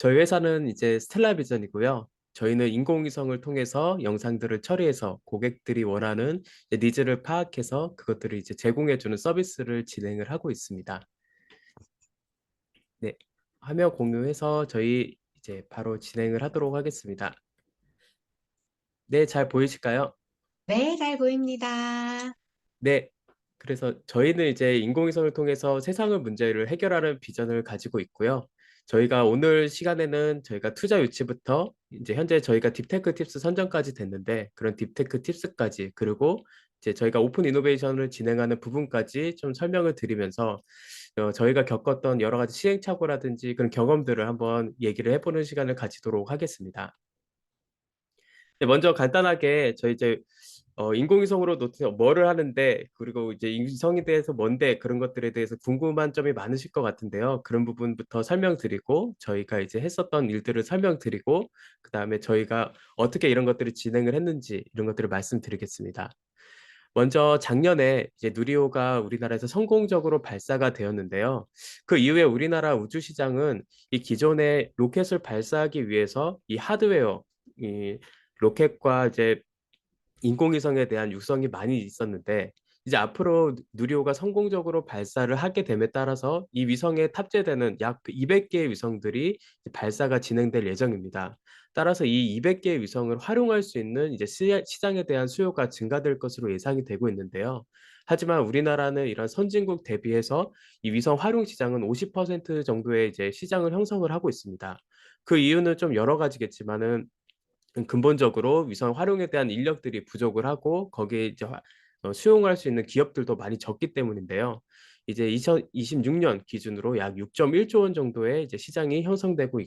저희 회사는 이제 스텔라 비전이고요. 저희는 인공위성을 통해서 영상들을 처리해서 고객들이 원하는 니즈를 파악해서 그것들을 이제 제공해주는 서비스를 진행을 하고 있습니다. 네, 화면 공유해서 저희 이제 바로 진행을 하도록 하겠습니다. 네, 잘 보이실까요? 네, 잘 보입니다. 네. 그래서 저희는 이제 인공위성을 통해서 세상의 문제를 해결하는 비전을 가지고 있고요. 저희가 오늘 시간에는 저희가 투자 유치부터 이제 현재 저희가 딥테크 팁스 선정까지 됐는데 그런 딥테크 팁스까지 그리고 이제 저희가 오픈 이노베이션을 진행하는 부분까지 좀 설명을 드리면서 저희가 겪었던 여러 가지 시행착오라든지 그런 경험들을 한번 얘기를 해보는 시간을 가지도록 하겠습니다. 네, 먼저 간단하게 저희 이제 인공위성으로 노트 뭐를 하는데 그리고 이제 인성에 대해서 뭔데 그런 것들에 대해서 궁금한 점이 많으실 것 같은데요. 그런 부분부터 설명드리고 저희가 이제 했었던 일들을 설명드리고 그다음에 저희가 어떻게 이런 것들을 진행을 했는지 이런 것들을 말씀드리겠습니다. 먼저 작년에 이제 누리호가 우리나라에서 성공적으로 발사가 되었는데요. 그 이후에 우리나라 우주 시장은 이 기존의 로켓을 발사하기 위해서 이 하드웨어, 이 로켓과 이제 인공위성에 대한 육성이 많이 있었는데 이제 앞으로 누리호가 성공적으로 발사를 하게 됨에 따라서 이 위성에 탑재되는 약 200개의 위성들이 발사가 진행될 예정입니다. 따라서 이 200개의 위성을 활용할 수 있는 이제 시장에 대한 수요가 증가될 것으로 예상이 되고 있는데요. 하지만 우리나라는 이런 선진국 대비해서 이 위성 활용 시장은 50% 정도의 이제 시장을 형성을 하고 있습니다. 그 이유는 좀 여러 가지겠지만은 근본적으로 위성 활용에 대한 인력들이 부족을 하고 거기에 이제 수용할 수 있는 기업들도 많이 적기 때문인데요. 이제 2026년 기준으로 약 6.1조 원 정도의 이제 시장이 형성되고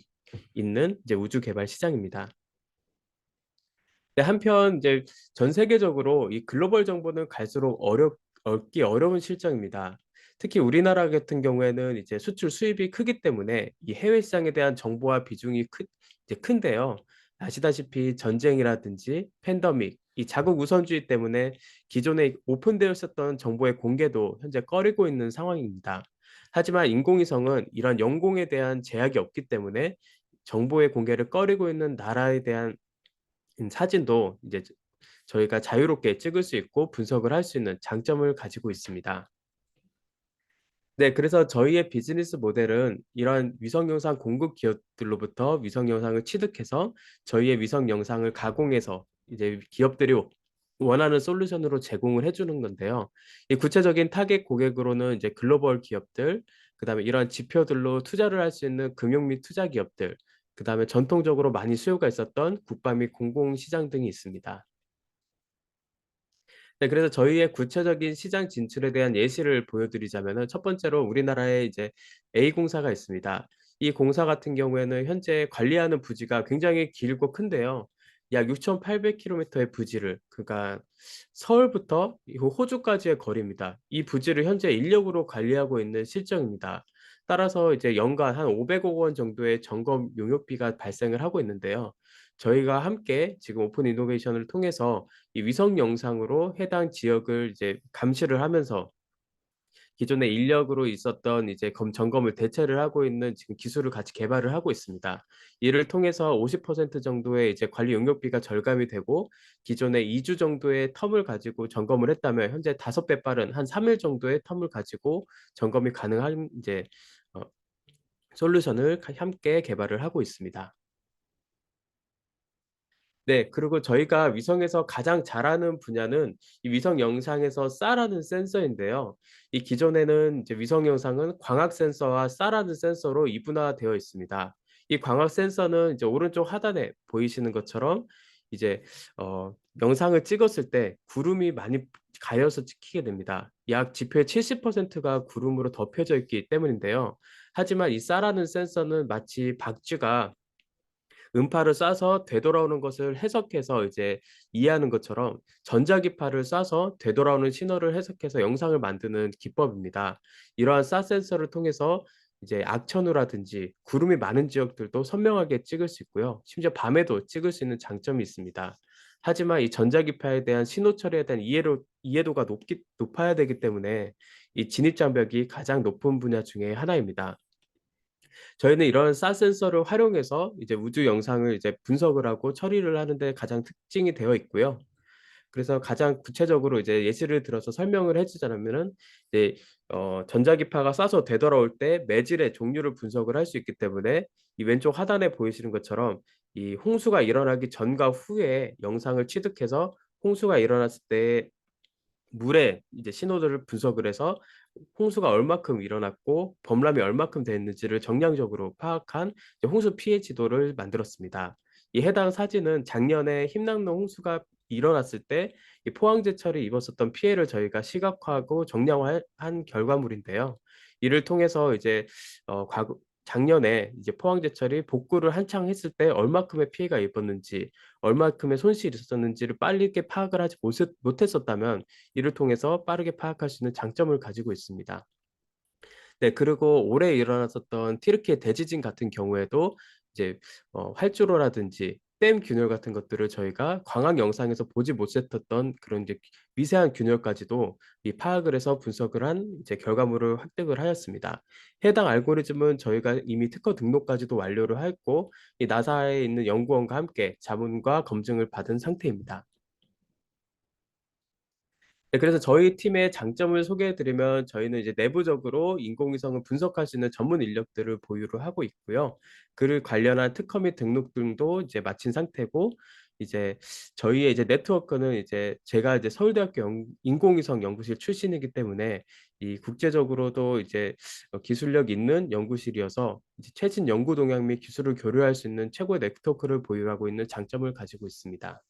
있는 이제 우주 개발 시장입니다. 네, 한편 이제 전 세계적으로 이 글로벌 정보는 갈수록 얻기 어려운 실정입니다. 특히 우리나라 같은 경우에는 이제 수출 수입이 크기 때문에 이 해외 시장에 대한 정보화 비중이 이제 큰데요. 아시다시피 전쟁이라든지 팬데믹, 이 자국 우선주의 때문에 기존에 오픈되어 있었던 정보의 공개도 현재 꺼리고 있는 상황입니다. 하지만 인공위성은 이런 연공에 대한 제약이 없기 때문에 정보의 공개를 꺼리고 있는 나라에 대한 사진도 이제 저희가 자유롭게 찍을 수 있고 분석을 할 수 있는 장점을 가지고 있습니다. 네, 그래서 저희의 비즈니스 모델은 이러한 위성 영상 공급 기업들로부터 위성 영상을 취득해서 저희의 위성 영상을 가공해서 이제 기업들이 원하는 솔루션으로 제공을 해주는 건데요. 이 구체적인 타겟 고객으로는 이제 글로벌 기업들, 그다음에 이러한 지표들로 투자를 할 수 있는 금융 및 투자 기업들, 그다음에 전통적으로 많이 수요가 있었던 국방 및 공공시장 등이 있습니다. 네, 그래서 저희의 구체적인 시장 진출에 대한 예시를 보여드리자면은 첫 번째로 우리나라에 이제 A공사가 있습니다. 이 공사 같은 경우에는 현재 관리하는 부지가 굉장히 길고 큰데요. 약 6,800km의 부지를 그러니까 서울부터 이 호주까지의 거리입니다. 이 부지를 현재 인력으로 관리하고 있는 실정입니다. 따라서 이제 연간 한 500억 원 정도의 점검 용역비가 발생을 하고 있는데요. 저희가 함께 지금 오픈 이노베이션을 통해서 이 위성 영상으로 해당 지역을 이제 감시를 하면서 기존의 인력으로 있었던 이제 점검을 대체를 하고 있는 지금 기술을 같이 개발을 하고 있습니다. 이를 통해서 50% 정도의 이제 관리 용역비가 절감이 되고 기존에 2주 정도의 텀을 가지고 점검을 했다면 현재 5배 빠른 한 3일 정도의 텀을 가지고 점검이 가능한 이제 어 솔루션을 함께 개발을 하고 있습니다. 네. 그리고 저희가 위성에서 가장 잘하는 분야는 이 위성 영상에서 쌀라는 센서인데요. 이 기존에는 이제 위성 영상은 광학 센서와 쌀라는 센서로 이분화되어 있습니다. 이 광학 센서는 이제 오른쪽 하단에 보이시는 것처럼 이제 영상을 찍었을 때 구름이 많이 가려서 찍히게 됩니다. 약 지표의 70%가 구름으로 덮여져 있기 때문인데요. 하지만 이 쌀라는 센서는 마치 박쥐가 음파를 쏴서 되돌아오는 것을 해석해서 이제 이해하는 것처럼 전자기파를 쏴서 되돌아오는 신호를 해석해서 영상을 만드는 기법입니다. 이러한 사 센서를 통해서 이제 악천후라든지 구름이 많은 지역들도 선명하게 찍을 수 있고요. 심지어 밤에도 찍을 수 있는 장점이 있습니다. 하지만 이 전자기파에 대한 신호 처리에 대한 이해도가 높아야 되기 때문에 이 진입 장벽이 가장 높은 분야 중에 하나입니다. 저희는 이런 사 센서를 활용해서 이제 우주 영상을 이제 분석을 하고 처리를 하는 데 가장 특징이 되어 있고요. 그래서 가장 구체적으로 이제 예시를 들어서 설명을 해 주자면은 이제 전자기파가 쏴서 되돌아올 때 매질의 종류를 분석을 할 수 있기 때문에 이 왼쪽 하단에 보이시는 것처럼 이 홍수가 일어나기 전과 후에 영상을 취득해서 홍수가 일어났을 때 물의 이제 신호들을 분석을 해서 홍수가 얼마큼 일어났고 범람이 얼마큼 됐는지를 정량적으로 파악한 이제 홍수 피해 지도를 만들었습니다. 이 해당 사진은 작년에 힘남로 홍수가 일어났을 때 이 포항제철이 입었었던 피해를 저희가 시각화하고 정량화한 결과물인데요. 이를 통해서 이제 과거 작년에 이제 포항제철이 복구를 한창 했을 때 얼마큼의 피해가 입었는지, 얼마큼의 손실이 있었는지를 빨리 있게 파악을 하지 못했었다면 이를 통해서 빠르게 파악할 수 있는 장점을 가지고 있습니다. 네, 그리고 올해 일어났었던 튀르키예 대지진 같은 경우에도 이제 활주로라든지 댐 균열 같은 것들을 저희가 광학 영상에서 보지 못했었던 그런 이제 미세한 균열까지도 이 파악을 해서 분석을 한 이제 결과물을 획득을 하였습니다. 해당 알고리즘은 저희가 이미 특허 등록까지도 완료를 했고 이 나사에 있는 연구원과 함께 자문과 검증을 받은 상태입니다. 네, 그래서 저희 팀의 장점을 소개해 드리면 저희는 이제 내부적으로 인공위성을 분석할 수 있는 전문 인력들을 보유를 하고 있고요. 그를 관련한 특허 및 등록 등도 이제 마친 상태고 이제 저희의 이제 네트워크는 이제 제가 이제 서울대학교 인공위성 연구실 출신이기 때문에 이 국제적으로도 이제 기술력 있는 연구실이어서 이제 최신 연구 동향 및 기술을 교류할 수 있는 최고의 네트워크를 보유하고 있는 장점을 가지고 있습니다.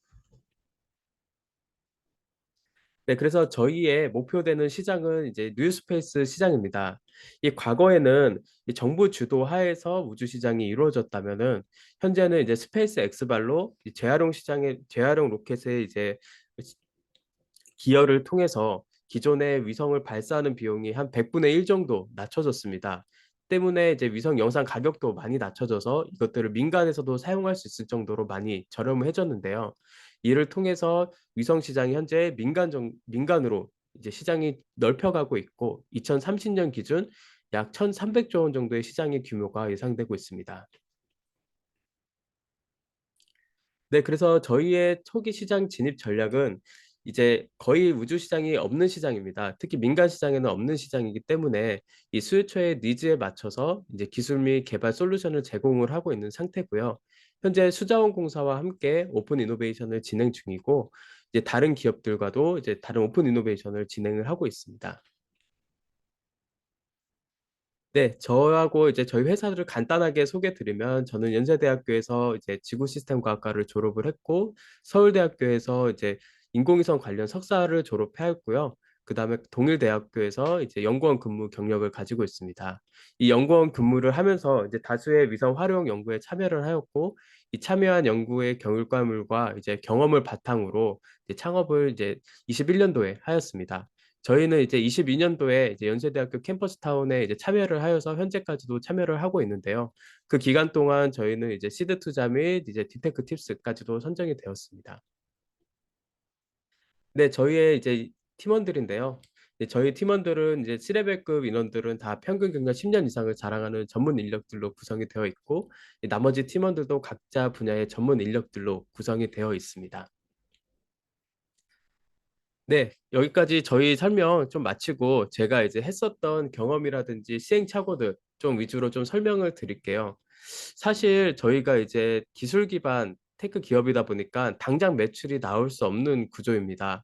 네, 그래서 저희의 목표되는 시장은 이제 뉴스페이스 시장입니다. 이 과거에는 이 정부 주도 하에서 우주 시장이 이루어졌다면은 현재는 이제 스페이스 X발로 이 재활용 로켓에 이제 기여를 통해서 기존의 위성을 발사하는 비용이 한 100분의 1 정도 낮춰졌습니다. 때문에 이제 위성 영상 가격도 많이 낮춰져서 이것들을 민간에서도 사용할 수 있을 정도로 많이 저렴해졌는데요. 이를 통해서 위성 시장이 현재 민간으로 이제 시장이 넓혀가고 있고 2030년 기준 약 1,300조 원 정도의 시장의 규모가 예상되고 있습니다. 네, 그래서 저희의 초기 시장 진입 전략은 이제 거의 우주 시장이 없는 시장입니다. 특히 민간 시장에는 없는 시장이기 때문에 이 수요처의 니즈에 맞춰서 이제 기술 및 개발 솔루션을 제공을 하고 있는 상태고요. 현재 수자원공사와 함께 오픈 이노베이션을 진행 중이고 이제 다른 기업들과도 이제 다른 오픈 이노베이션을 진행을 하고 있습니다. 네. 저하고 이제 저희 회사를 간단하게 소개 드리면 저는 연세대학교에서 이제 지구시스템과학과를 졸업을 했고 서울대학교에서 이제 인공위성 관련 석사를 졸업하였고요. 그다음에 동일대학교에서 이제 연구원 근무 경력을 가지고 있습니다. 이 연구원 근무를 하면서 이제 다수의 위성 활용 연구에 참여를 하였고 이 참여한 연구의 결과물과 이제 경험을 바탕으로 이제 창업을 이제 21년도에 하였습니다. 저희는 이제 22년도에 이제 연세대학교 캠퍼스 타운에 이제 참여를 하여서 현재까지도 참여를 하고 있는데요. 그 기간 동안 저희는 이제 시드 투자 및 이제 디테크 팁스까지도 선정이 되었습니다. 네, 저희의 이제 팀원들인데요. 이제 저희 팀원들은 이제 C-레벨급 인원들은 다 평균 경력 10년 이상을 자랑하는 전문 인력들로 구성이 되어 있고 이 나머지 팀원들도 각자 분야의 전문 인력들로 구성이 되어 있습니다. 네. 여기까지 저희 설명 좀 마치고 제가 이제 했었던 경험이라든지 시행착오들 좀 위주로 좀 설명을 드릴게요. 사실 저희가 이제 기술 기반 테크 기업이다 보니까 당장 매출이 나올 수 없는 구조입니다.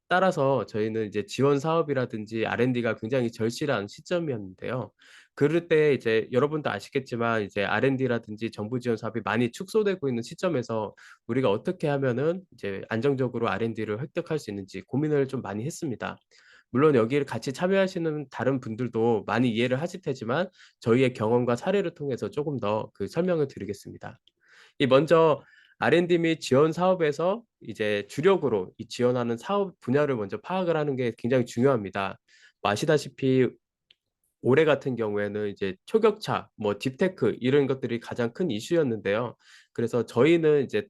따라서 저희는 이제 지원 사업이라든지 R&D가 굉장히 절실한 시점이었는데요. 그럴 때 이제 여러분도 아시겠지만 이제 R&D라든지 정부 지원 사업이 많이 축소되고 있는 시점에서 우리가 어떻게 하면은 이제 안정적으로 R&D를 획득할 수 있는지 고민을 좀 많이 했습니다. 물론 여기를 같이 참여하시는 다른 분들도 많이 이해를 하실 테지만 저희의 경험과 사례를 통해서 조금 더 그 설명을 드리겠습니다. 이 먼저 R&D 및 지원 사업에서 이제 주력으로 이 지원하는 사업 분야를 먼저 파악을 하는 게 굉장히 중요합니다. 아시다시피 올해 같은 경우에는 이제 초격차, 뭐 딥테크 이런 것들이 가장 큰 이슈였는데요. 그래서 저희는 이제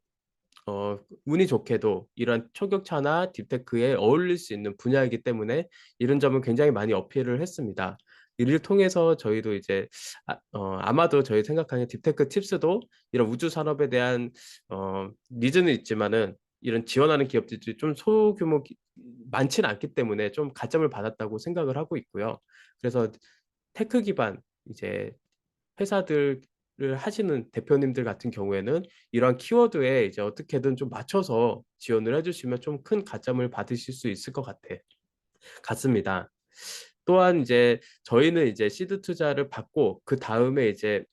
운이 좋게도 이런 초격차나 딥테크에 어울릴 수 있는 분야이기 때문에 이런 점은 굉장히 많이 어필을 했습니다. 이를 통해서 저희도 이제 아마도 저희 생각하는 딥테크 팁스도 이런 우주 산업에 대한 니즈는 있지만은 이런 지원하는 기업들이 좀 소규모 많지는 않기 때문에 좀 가점을 받았다고 생각을 하고 있고요. 그래서 테크 기반 이제 회사들을 하시는 대표님들 같은 경우에는 이러한 키워드에 이제 어떻게든 좀 맞춰서 지원을 해주시면 좀 큰 가점을 받으실 수 있을 것 같습니다. 또한 이제 저희는 이제 시드 투자를 받고 그 다음에 이제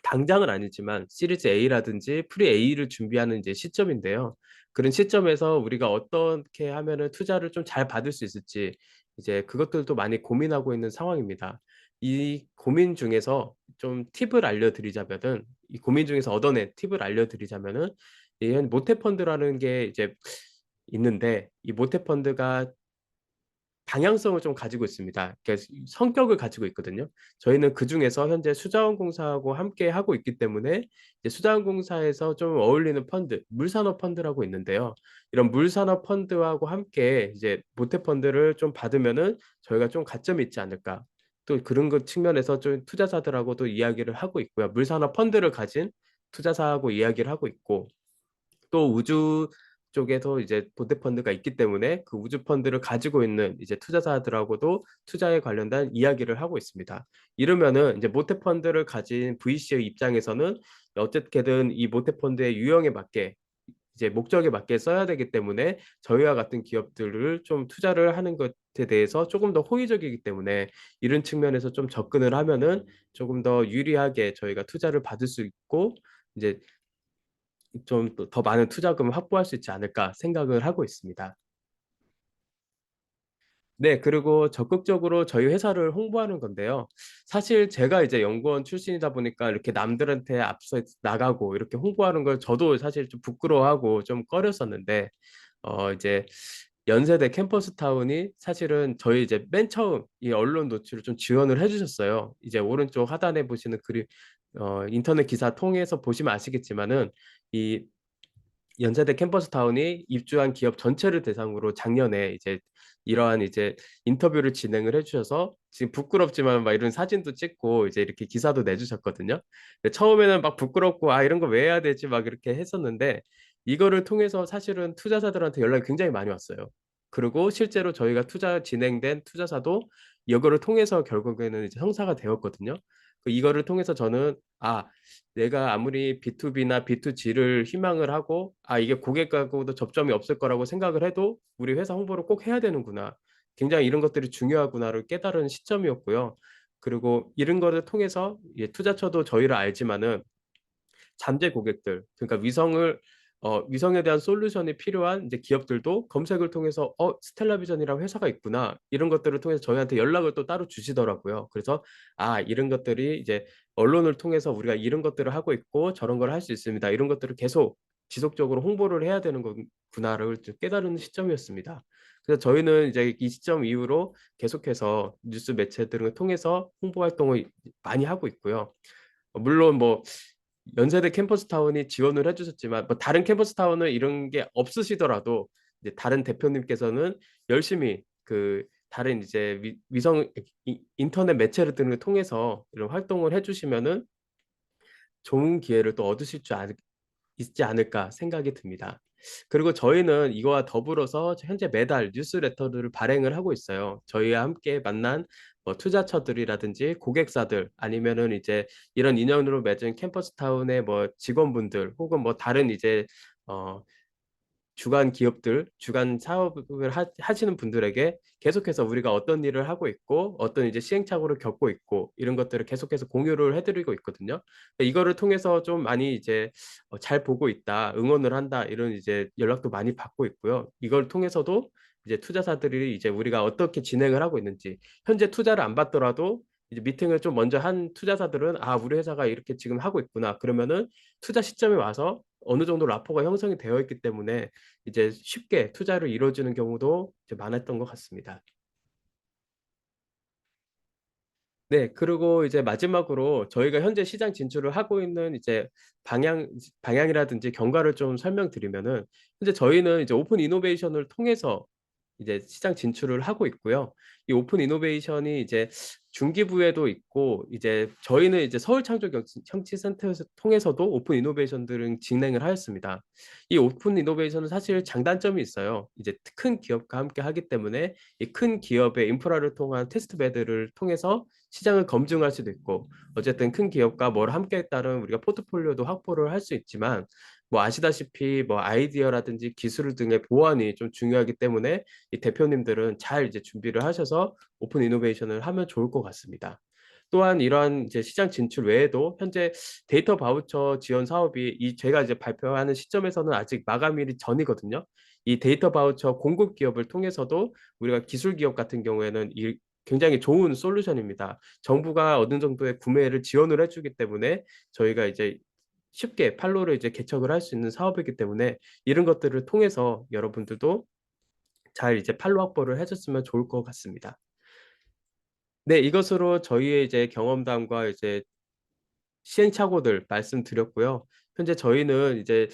당장은 아니지만 시리즈 A라든지 프리 A를 준비하는 이제 시점인데요. 그런 시점에서 우리가 어떻게 하면은 투자를 좀 잘 받을 수 있을지 이제 그것들도 많이 고민하고 있는 상황입니다. 이 고민 중에서 좀 팁을 알려드리자면은 이 고민 중에서 얻어낸 팁을 알려드리자면은 이 모태 펀드라는 게 이제 있는데 이 모태 펀드가 방향성을 좀 가지고 있습니다. 그러니까 성격을 가지고 있거든요. 저희는 그중에서 현재 수자원공사하고 함께 하고 있기 때문에 이제 수자원공사에서 좀 어울리는 펀드, 물산업 펀드라고 있는데요. 이런 물산업 펀드하고 함께 이제 모태 펀드를 좀 받으면은 저희가 좀 가점이 있지 않을까. 또 그런 것 측면에서 좀 투자자들하고도 이야기를 하고 있고요. 물산업 펀드를 가진 투자사하고 이야기를 하고 있고 또 우주 쪽에서 이제 모태 펀드가 있기 때문에 그 우주 펀드를 가지고 있는 이제 투자사들하고도 투자에 관련된 이야기를 하고 있습니다. 이러면은 이제 모태 펀드를 가진 VC의 입장에서는 어떻게든 이 모태 펀드의 유형에 맞게 이제 목적에 맞게 써야 되기 때문에 저희와 같은 기업들을 좀 투자를 하는 것에 대해서 조금 더 호의적이기 때문에 이런 측면에서 좀 접근을 하면은 조금 더 유리하게 저희가 투자를 받을 수 있고 이제 좀 더 많은 투자금을 확보할 수 있지 않을까 생각을 하고 있습니다. 네, 그리고 적극적으로 저희 회사를 홍보하는 건데요. 사실 제가 이제 연구원 출신이다 보니까 이렇게 남들한테 앞서 나가고 이렇게 홍보하는 걸 저도 사실 좀 부끄러워하고 좀 꺼렸었는데, 이제 연세대 캠퍼스 타운이 사실은 저희 이제 맨 처음 이 언론 노출을 좀 지원을 해주셨어요. 이제 오른쪽 하단에 보시는 그림, 인터넷 기사 통해서 보시면 아시겠지만은 이 연세대 캠퍼스 타운이 입주한 기업 전체를 대상으로 작년에 이제 이러한 이제 인터뷰를 진행을 해주셔서 지금 부끄럽지만 막 이런 사진도 찍고 이제 이렇게 기사도 내주셨거든요. 근데 처음에는 막 부끄럽고 아 이런 거 왜 해야 되지 막 이렇게 했었는데 이거를 통해서 사실은 투자자들한테 연락이 굉장히 많이 왔어요. 그리고 실제로 저희가 투자 진행된 투자사도 이거를 통해서 결국에는 이제 성사가 되었거든요. 이거를 통해서 저는 아 내가 아무리 B2B나 B2G를 희망을 하고 아 이게 고객하고도 접점이 없을 거라고 생각을 해도 우리 회사 홍보를 꼭 해야 되는구나. 굉장히 이런 것들이 중요하구나를 깨달은 시점이었고요. 그리고 이런 거를 통해서 투자처도 저희를 알지만은 잠재 고객들, 그러니까 위성에 대한 솔루션이 필요한 이제 기업들도 검색을 통해서 스텔라비전이라는 회사가 있구나. 이런 것들을 통해서 저희한테 연락을 또 따로 주시더라고요. 그래서 아, 이런 것들이 이제 언론을 통해서 우리가 이런 것들을 하고 있고 저런 걸 할 수 있습니다. 이런 것들을 계속 지속적으로 홍보를 해야 되는 거구나를 좀 깨달은 시점이었습니다. 그래서 저희는 이제 이 시점 이후로 계속해서 뉴스 매체들을 통해서 홍보 활동을 많이 하고 있고요. 물론 뭐 연세대 캠퍼스 타운이 지원을 해주셨지만 뭐 다른 캠퍼스 타운은 이런 게 없으시더라도 이제 다른 대표님께서는 열심히 그 다른 이제 위성 인터넷 매체를 등을 통해서 이런 활동을 해주시면은 좋은 기회를 또 얻으실 있지 않을까 생각이 듭니다. 그리고 저희는 이거와 더불어서 현재 매달 뉴스레터를 발행을 하고 있어요. 저희와 함께 만난 뭐 투자처들이라든지 고객사들 아니면은 이제 이런 인연으로 맺은 캠퍼스 타운의 뭐 직원분들 혹은 뭐 다른 이제 어 주간 기업들, 주간 사업을 하시는 분들에게 계속해서 우리가 어떤 일을 하고 있고 어떤 이제 시행착오를 겪고 있고 이런 것들을 계속해서 공유를 해드리고 있거든요. 이거를 통해서 좀 많이 이제 잘 보고 있다, 응원을 한다 이런 이제 연락도 많이 받고 있고요. 이걸 통해서도 이제 투자사들이 이제 우리가 어떻게 진행을 하고 있는지 현재 투자를 안 받더라도 이제 미팅을 좀 먼저 한 투자사들은 아 우리 회사가 이렇게 지금 하고 있구나 그러면은 투자 시점에 와서 어느 정도 라포가 형성이 되어 있기 때문에 이제 쉽게 투자를 이루어지는 경우도 이제 많았던 것 같습니다. 네. 그리고 이제 마지막으로 저희가 현재 시장 진출을 하고 있는 이제 방향이라든지 경과를 좀 설명드리면은 현재 저희는 이제 오픈 이노베이션을 통해서 이제 시장 진출을 하고 있고요. 이 오픈 이노베이션이 이제 중기부에도 있고 이제 저희는 이제 서울창조경치센터에서 통해서도 오픈 이노베이션들을 진행을 하였습니다. 이 오픈 이노베이션은 사실 장단점이 있어요. 이제 큰 기업과 함께 하기 때문에 이 큰 기업의 인프라를 통한 테스트 베드를 통해서 시장을 검증할 수도 있고 어쨌든 큰 기업과 뭘 함께 했다는 우리가 포트폴리오도 확보를 할 수 있지만 뭐 아시다시피 뭐 아이디어라든지 기술 등의 보완이 좀 중요하기 때문에 이 대표님들은 잘 이제 준비를 하셔서 오픈 이노베이션을 하면 좋을 것 같습니다. 또한 이러한 이제 시장 진출 외에도 현재 데이터 바우처 지원 사업이 이 제가 이제 발표하는 시점에서는 아직 마감일이 전이거든요. 이 데이터 바우처 공급 기업을 통해서도 우리가 기술 기업 같은 경우에는 이 굉장히 좋은 솔루션입니다. 정부가 어느 정도의 구매를 지원을 해주기 때문에 저희가 이제 쉽게 판로를 이제 개척을 할 수 있는 사업이기 때문에 이런 것들을 통해서 여러분들도 잘 이제 판로 확보를 해줬으면 좋을 것 같습니다. 네, 이것으로 저희의 이제 경험담과 이제 시행착오들 말씀드렸고요. 현재 저희는 이제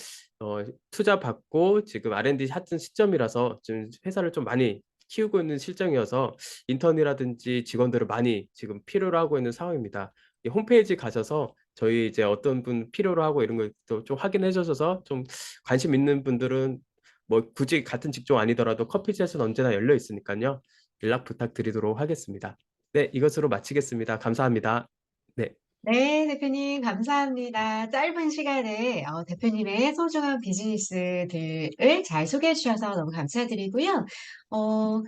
투자 받고 지금 R&D 하던 시점이라서 지금 회사를 좀 많이 키우고 있는 실정이어서 인턴이라든지 직원들을 많이 지금 필요로 하고 있는 상황입니다. 이 홈페이지 가셔서 저희 이제 어떤 분 필요로 하고 이런 것도 좀 확인해 주셔서 좀 관심 있는 분들은 뭐 굳이 같은 직종 아니더라도 커피챗은 언제나 열려 있으니까요. 연락 부탁드리도록 하겠습니다. 네, 이것으로 마치겠습니다. 감사합니다. 네. 네, 대표님, 감사합니다. 짧은 시간에 대표님의 소중한 비즈니스들을 잘 소개해 주셔서 너무 감사드리고요. 어,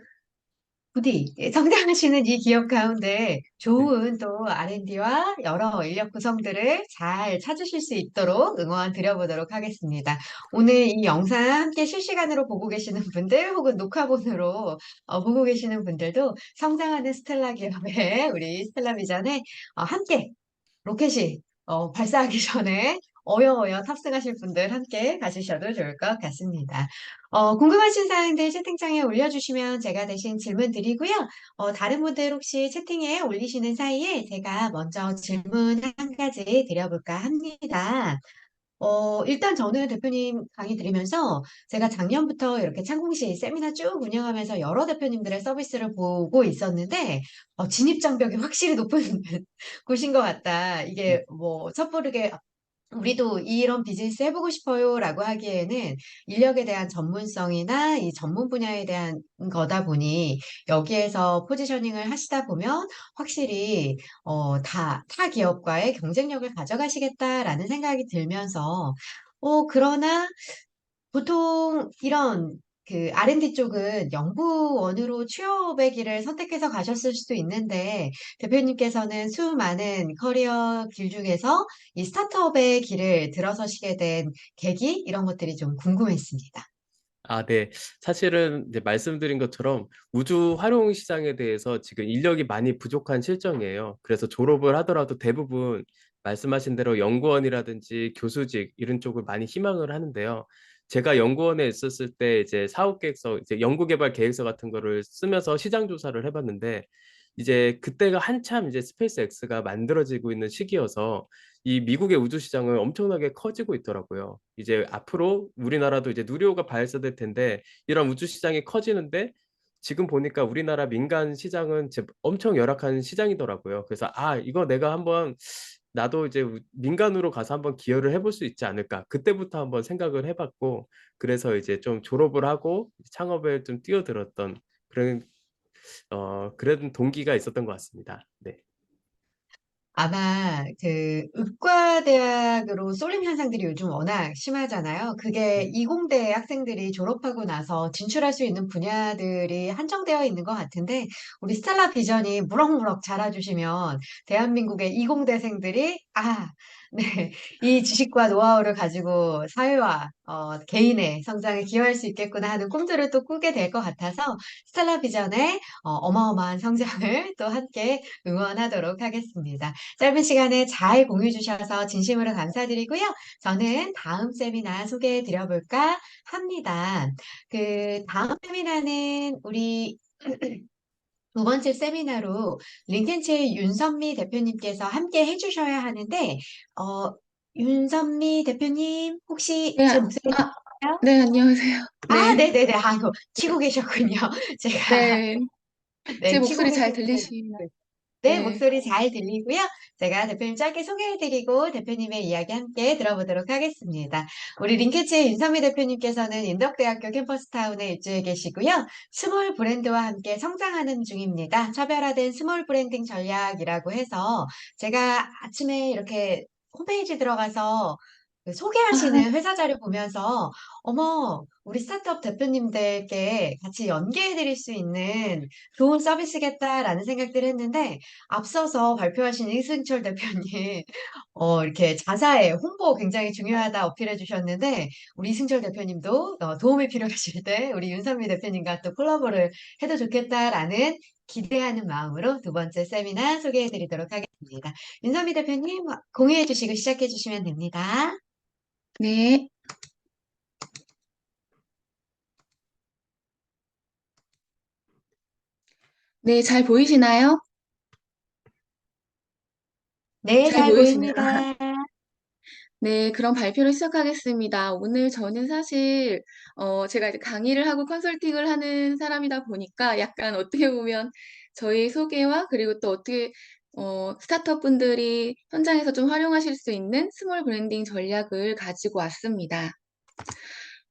부디 성장하시는 이 기업 가운데 네. 좋은 또 R&D와 여러 인력 구성들을 잘 찾으실 수 있도록 응원 드려보도록 하겠습니다. 오늘 이 영상 함께 실시간으로 보고 계시는 분들 혹은 녹화본으로 보고 계시는 분들도 성장하는 스텔라 기업의 우리 스텔라 비전에 함께 로켓이 발사하기 전에 어여어여 탑승하실 분들 함께 가주셔도 좋을 것 같습니다. 궁금하신 사항들 채팅창에 올려주시면 제가 대신 질문 드리고요. 다른 분들 혹시 채팅에 올리시는 사이에 제가 먼저 질문 한 가지 드려볼까 합니다. 일단 저는 대표님 강의 들으면서 제가 작년부터 이렇게 창공시 세미나 쭉 운영하면서 여러 대표님들의 서비스를 보고 있었는데, 진입장벽이 확실히 높은 곳인 것 같다. 이게 뭐 섣부르게 우리도 이런 비즈니스 해보고 싶어요 라고 하기에는 인력에 대한 전문성이나 이 전문 분야에 대한 거다 보니 여기에서 포지셔닝을 하시다 보면 확실히 타 기업과의 경쟁력을 가져가시겠다라는 생각이 들면서 그러나 보통 이런 그 R&D 쪽은 연구원으로 취업의 길을 선택해서 가셨을 수도 있는데 대표님께서는 수많은 커리어 길 중에서 이 스타트업의 길을 들어서시게 된 계기 이런 것들이 좀 궁금했습니다. 아, 네. 사실은 이제 말씀드린 것처럼 우주 활용 시장에 대해서 지금 인력이 많이 부족한 실정이에요. 그래서 졸업을 하더라도 대부분 말씀하신 대로 연구원이라든지 교수직 이런 쪽을 많이 희망을 하는데요. 제가 연구원에 있었을 때 이제 사업 계획서, 이제 연구개발 계획서 같은 거를 쓰면서 시장 조사를 해봤는데 이제 그때가 한참 이제 스페이스 X가 만들어지고 있는 시기여서 이 미국의 우주 시장은 엄청나게 커지고 있더라고요. 이제 앞으로 우리나라도 이제 누리호가 발사될 텐데 이런 우주 시장이 커지는데 지금 보니까 우리나라 민간 시장은 엄청 열악한 시장이더라고요. 그래서 아, 이거 내가 한번 나도 이제 민간으로 가서 한번 기여를 해볼 수 있지 않을까. 그때부터 한번 생각을 해봤고 그래서 이제 좀 졸업을 하고 창업에 좀 뛰어들었던 그런 동기가 있었던 것 같습니다. 네. 아마 그 의과대학으로 쏠림 현상들이 요즘 워낙 심하잖아요. 그게 네. 이공대 학생들이 졸업하고 나서 진출할 수 있는 분야들이 한정되어 있는 것 같은데 우리 스텔라 비전이 무럭무럭 자라주시면 대한민국의 이공대생들이 네, 이 지식과 노하우를 가지고 사회와 개인의 성장에 기여할 수 있겠구나 하는 꿈들을 또 꾸게 될 것 같아서 스텔라 비전의 어마어마한 성장을 또 함께 응원하도록 하겠습니다. 짧은 시간에 잘 공유해 주셔서 진심으로 감사드리고요. 저는 다음 세미나 소개해 드려볼까 합니다. 그 다음 세미나는 우리 두 번째 세미나로 링켄츠의 윤선미 대표님께서 함께 해주셔야 하는데, 윤선미 대표님, 혹시 네, 제 목소리 네, 안녕하세요. 아, 네, 네네네. 아이고, 치고 계셨군요. 제가, 네. 제 네, 치고 목소리 잘 계시는데. 들리시나요? 네, 네, 목소리 잘 들리고요. 제가 대표님 짧게 소개해드리고 대표님의 이야기 함께 들어보도록 하겠습니다. 우리 링케츠의 윤선미 대표님께서는 인덕대학교 캠퍼스타운에 입주해 계시고요. 스몰 브랜드와 함께 성장하는 중입니다. 차별화된 스몰 브랜딩 전략이라고 해서 제가 아침에 이렇게 홈페이지 들어가서 그 소개하시는 회사 자료 보면서 어머, 우리 스타트업 대표님들께 같이 연계해 드릴 수 있는 좋은 서비스겠다라는 생각들을 했는데 앞서서 발표하신 이승철 대표님, 이렇게 자사의 홍보 굉장히 중요하다 어필해 주셨는데, 우리 이승철 대표님도 도움이 필요하실 때 우리 윤선미 대표님과 또 콜라보를 해도 좋겠다라는 기대하는 마음으로 두 번째 세미나 소개해 드리도록 하겠습니다. 윤선미 대표님 공유해 주시고 시작해 주시면 됩니다. 네, 네, 잘 보이시나요? 네, 잘 잘 보이시나요? 보입니다. 네, 그럼 발표를 시작하겠습니다. 오늘 저는 사실, 제가 이제 강의를 하고 컨설팅을 하는 사람이다 보니까 약간 어떻게 보면 저희 소개와 그리고 또 어떻게, 스타트업 분들이 현장에서 좀 활용하실 수 있는 스몰 브랜딩 전략을 가지고 왔습니다.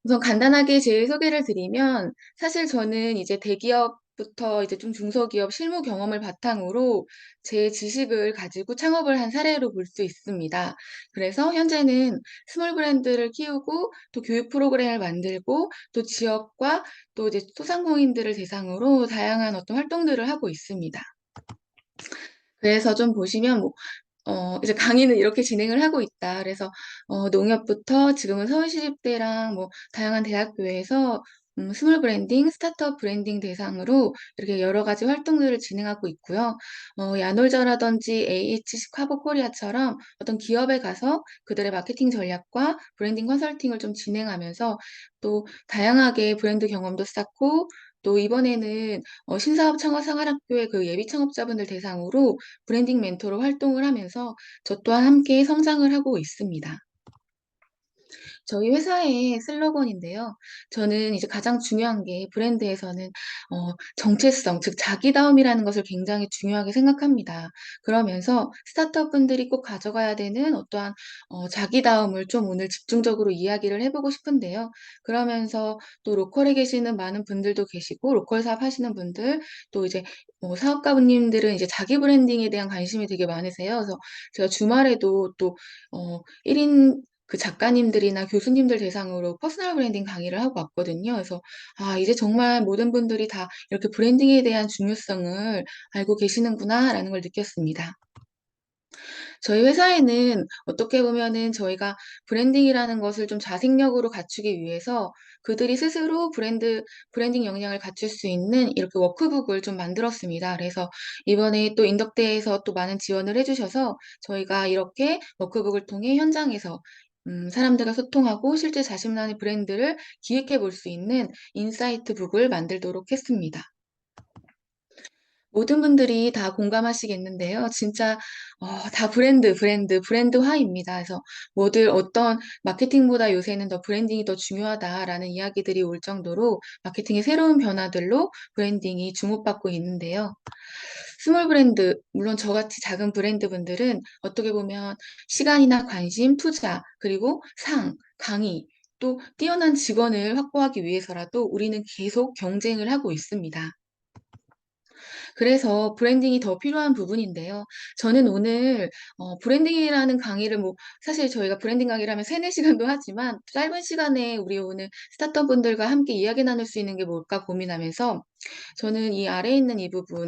우선 간단하게 제 소개를 드리면 사실 저는 이제 대기업부터 이제 좀 중소기업 실무 경험을 바탕으로 제 지식을 가지고 창업을 한 사례로 볼 수 있습니다. 그래서 현재는 스몰 브랜드를 키우고 또 교육 프로그램을 만들고 또 지역과 또 이제 소상공인들을 대상으로 다양한 어떤 활동들을 하고 있습니다. 그래서 좀 보시면 뭐 이제 강의는 이렇게 진행을 하고 있다. 그래서, 농협부터 지금은 서울시립대랑 뭐, 다양한 대학교에서, 스몰 브랜딩, 스타트업 브랜딩 대상으로 이렇게 여러 가지 활동들을 진행하고 있고요. 야놀자라든지 AH 카보 코리아처럼 어떤 기업에 가서 그들의 마케팅 전략과 브랜딩 컨설팅을 좀 진행하면서 또 다양하게 브랜드 경험도 쌓고 또 이번에는 신사업 창업 상활학교의 그 예비 창업자분들 대상으로 브랜딩 멘토로 활동을 하면서 저 또한 함께 성장을 하고 있습니다. 저희 회사의 슬로건인데요. 저는 이제 가장 중요한 게 브랜드에서는 정체성, 즉 자기다움이라는 것을 굉장히 중요하게 생각합니다. 그러면서 스타트업 분들이 꼭 가져가야 되는 어떠한 자기다움을 좀 오늘 집중적으로 이야기를 해보고 싶은데요. 그러면서 또 로컬에 계시는 많은 분들도 계시고 로컬 사업 하시는 분들 또 이제 사업가분님들은 이제 자기 브랜딩에 대한 관심이 되게 많으세요. 그래서 제가 주말에도 또 1인 그 작가님들이나 교수님들 대상으로 퍼스널 브랜딩 강의를 하고 왔거든요. 그래서 이제 정말 모든 분들이 다 이렇게 브랜딩에 대한 중요성을 알고 계시는구나라는 걸 느꼈습니다. 저희 회사에는 어떻게 보면은 저희가 브랜딩이라는 것을 좀 자생력으로 갖추기 위해서 그들이 스스로 브랜딩 역량을 갖출 수 있는 이렇게 워크북을 좀 만들었습니다. 그래서 이번에 또 인덕대에서 또 많은 지원을 해주셔서 저희가 이렇게 워크북을 통해 현장에서 사람들과 소통하고 실제 자신만의 브랜드를 기획해 볼 수 있는 인사이트 북을 만들도록 했습니다. 모든 분들이 다 공감하시겠는데요. 진짜 다 브랜드화입니다. 그래서 모두 어떤 마케팅보다 요새는 더 브랜딩이 더 중요하다라는 이야기들이 올 정도로 마케팅의 새로운 변화들로 브랜딩이 주목받고 있는데요. 스몰 브랜드, 물론 저같이 작은 브랜드 분들은 어떻게 보면 시간이나 관심, 투자, 그리고 강의, 또 뛰어난 직원을 확보하기 위해서라도 우리는 계속 경쟁을 하고 있습니다. 그래서 브랜딩이 더 필요한 부분인데요. 저는 오늘 브랜딩이라는 강의를 뭐 사실 저희가 브랜딩 강의를 하면 3-4시간도 하지만 짧은 시간에 우리 오늘 스타트업 분들과 함께 이야기 나눌 수 있는 게 뭘까 고민하면서 저는 이 아래에 있는 이 부분,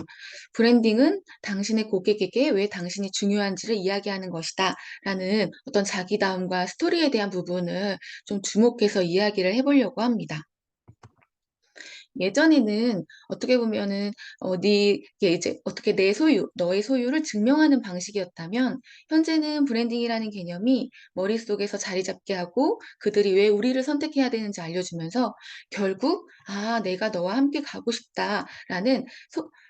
브랜딩은 당신의 고객에게 왜 당신이 중요한지를 이야기하는 것이다 라는 어떤 자기다움과 스토리에 대한 부분을 좀 주목해서 이야기를 해보려고 합니다. 예전에는 어떻게 보면은 이게 이제 어떻게 내 소유, 너의 소유를 증명하는 방식이었다면 현재는 브랜딩이라는 개념이 머릿속에서 자리 잡게 하고 그들이 왜 우리를 선택해야 되는지 알려주면서 결국 내가 너와 함께 가고 싶다라는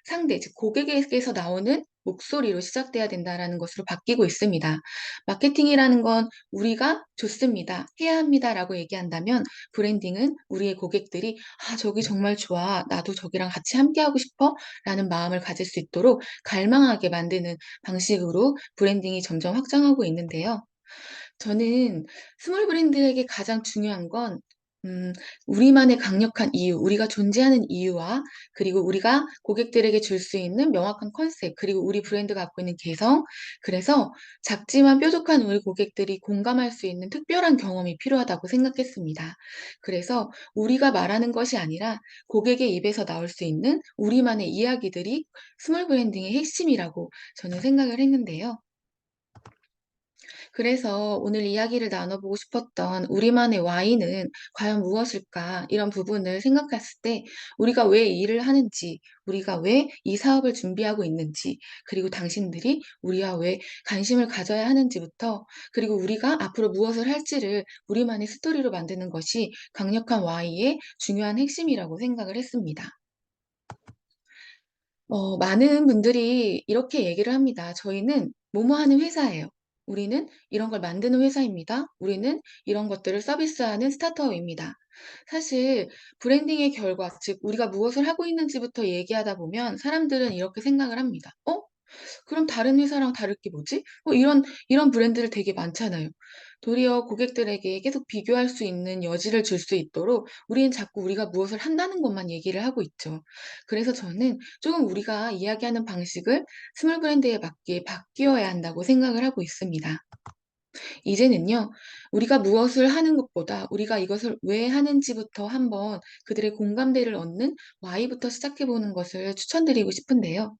상대, 즉 고객에게서 나오는 목소리로 시작돼야 된다라는 것으로 바뀌고 있습니다. 마케팅이라는 건 우리가 좋습니다, 해야 합니다라고 얘기한다면 브랜딩은 우리의 고객들이 아, 저기 정말 좋아, 나도 저기랑 같이 함께하고 싶어 라는 마음을 가질 수 있도록 갈망하게 만드는 방식으로 브랜딩이 점점 확장하고 있는데요. 저는 스몰 브랜드에게 가장 중요한 건 음, 우리만의 강력한 이유, 우리가 존재하는 이유와 그리고 우리가 고객들에게 줄 수 있는 명확한 컨셉, 그리고 우리 브랜드가 갖고 있는 개성, 그래서 작지만 뾰족한 우리 고객들이 공감할 수 있는 특별한 경험이 필요하다고 생각했습니다. 그래서 우리가 말하는 것이 아니라 고객의 입에서 나올 수 있는 우리만의 이야기들이 스몰 브랜딩의 핵심이라고 저는 생각을 했는데요. 그래서 오늘 이야기를 나눠보고 싶었던 우리만의 와이는 과연 무엇일까? 이런 부분을 생각했을 때 우리가 왜 이 일을 하는지, 우리가 왜 이 사업을 준비하고 있는지, 그리고 당신들이 우리와 왜 관심을 가져야 하는지부터, 그리고 우리가 앞으로 무엇을 할지를 우리만의 스토리로 만드는 것이 강력한 와이의 중요한 핵심이라고 생각을 했습니다. 많은 분들이 이렇게 얘기를 합니다. 저희는 뭐뭐 하는 회사예요. 우리는 이런 걸 만드는 회사입니다. 우리는 이런 것들을 서비스하는 스타트업입니다. 사실 브랜딩의 결과, 즉 우리가 무엇을 하고 있는지부터 얘기하다 보면 사람들은 이렇게 생각을 합니다. 그럼 다른 회사랑 다를 게 뭐지? 이런 브랜드를 되게 많잖아요. 도리어 고객들에게 계속 비교할 수 있는 여지를 줄 수 있도록 우리는 자꾸 우리가 무엇을 한다는 것만 얘기를 하고 있죠. 그래서 저는 조금 우리가 이야기하는 방식을 스몰 브랜드에 맞게 바뀌어야 한다고 생각을 하고 있습니다. 이제는요, 우리가 무엇을 하는 것보다 우리가 이것을 왜 하는지부터 한번 그들의 공감대를 얻는 Y부터 시작해보는 것을 추천드리고 싶은데요.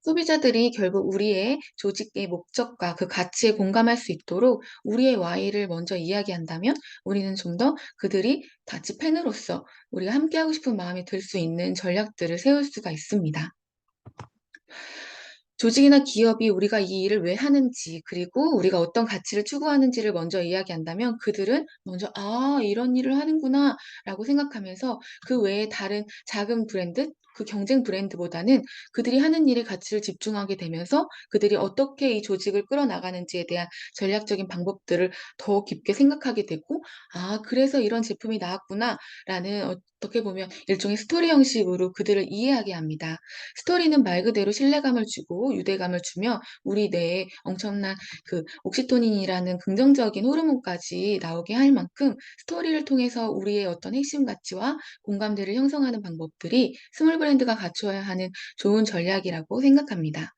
소비자들이 결국 우리의 조직의 목적과 그 가치에 공감할 수 있도록 우리의 Y를 먼저 이야기한다면 우리는 좀 더 그들이 같이 팬으로서 우리가 함께하고 싶은 마음이 들 수 있는 전략들을 세울 수가 있습니다. 조직이나 기업이 우리가 이 일을 왜 하는지, 그리고 우리가 어떤 가치를 추구하는지를 먼저 이야기한다면 그들은 먼저, 아, 이런 일을 하는구나, 라고 생각하면서 그 외에 다른 작은 브랜드, 그 경쟁 브랜드보다는 그들이 하는 일에 가치를 집중하게 되면서 그들이 어떻게 이 조직을 끌어나가는지에 대한 전략적인 방법들을 더 깊게 생각하게 되고, 아, 그래서 이런 제품이 나왔구나, 라는 어떻게 보면 일종의 스토리 형식으로 그들을 이해하게 합니다. 스토리는 말 그대로 신뢰감을 주고 유대감을 주며 우리 뇌에 엄청난 그 옥시토닌이라는 긍정적인 호르몬까지 나오게 할 만큼 스토리를 통해서 우리의 어떤 핵심 가치와 공감대를 형성하는 방법들이 스몰 브랜드가 갖춰야 하는 좋은 전략이라고 생각합니다.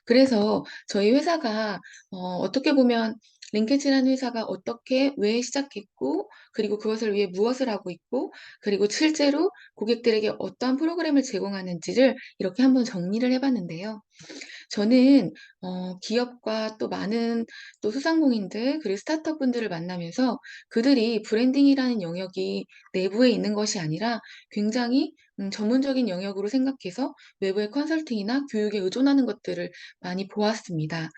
그래서 저희 회사가 어떻게 보면 링케츠라는 회사가 어떻게 왜 시작했고 그리고 그것을 위해 무엇을 하고 있고 그리고 실제로 고객들에게 어떠한 프로그램을 제공하는지를 이렇게 한번 정리를 해봤는데요. 저는 기업과 또 많은 또 소상공인들 그리고 스타트업 분들을 만나면서 그들이 브랜딩이라는 영역이 내부에 있는 것이 아니라 굉장히 전문적인 영역으로 생각해서 외부의 컨설팅이나 교육에 의존하는 것들을 많이 보았습니다.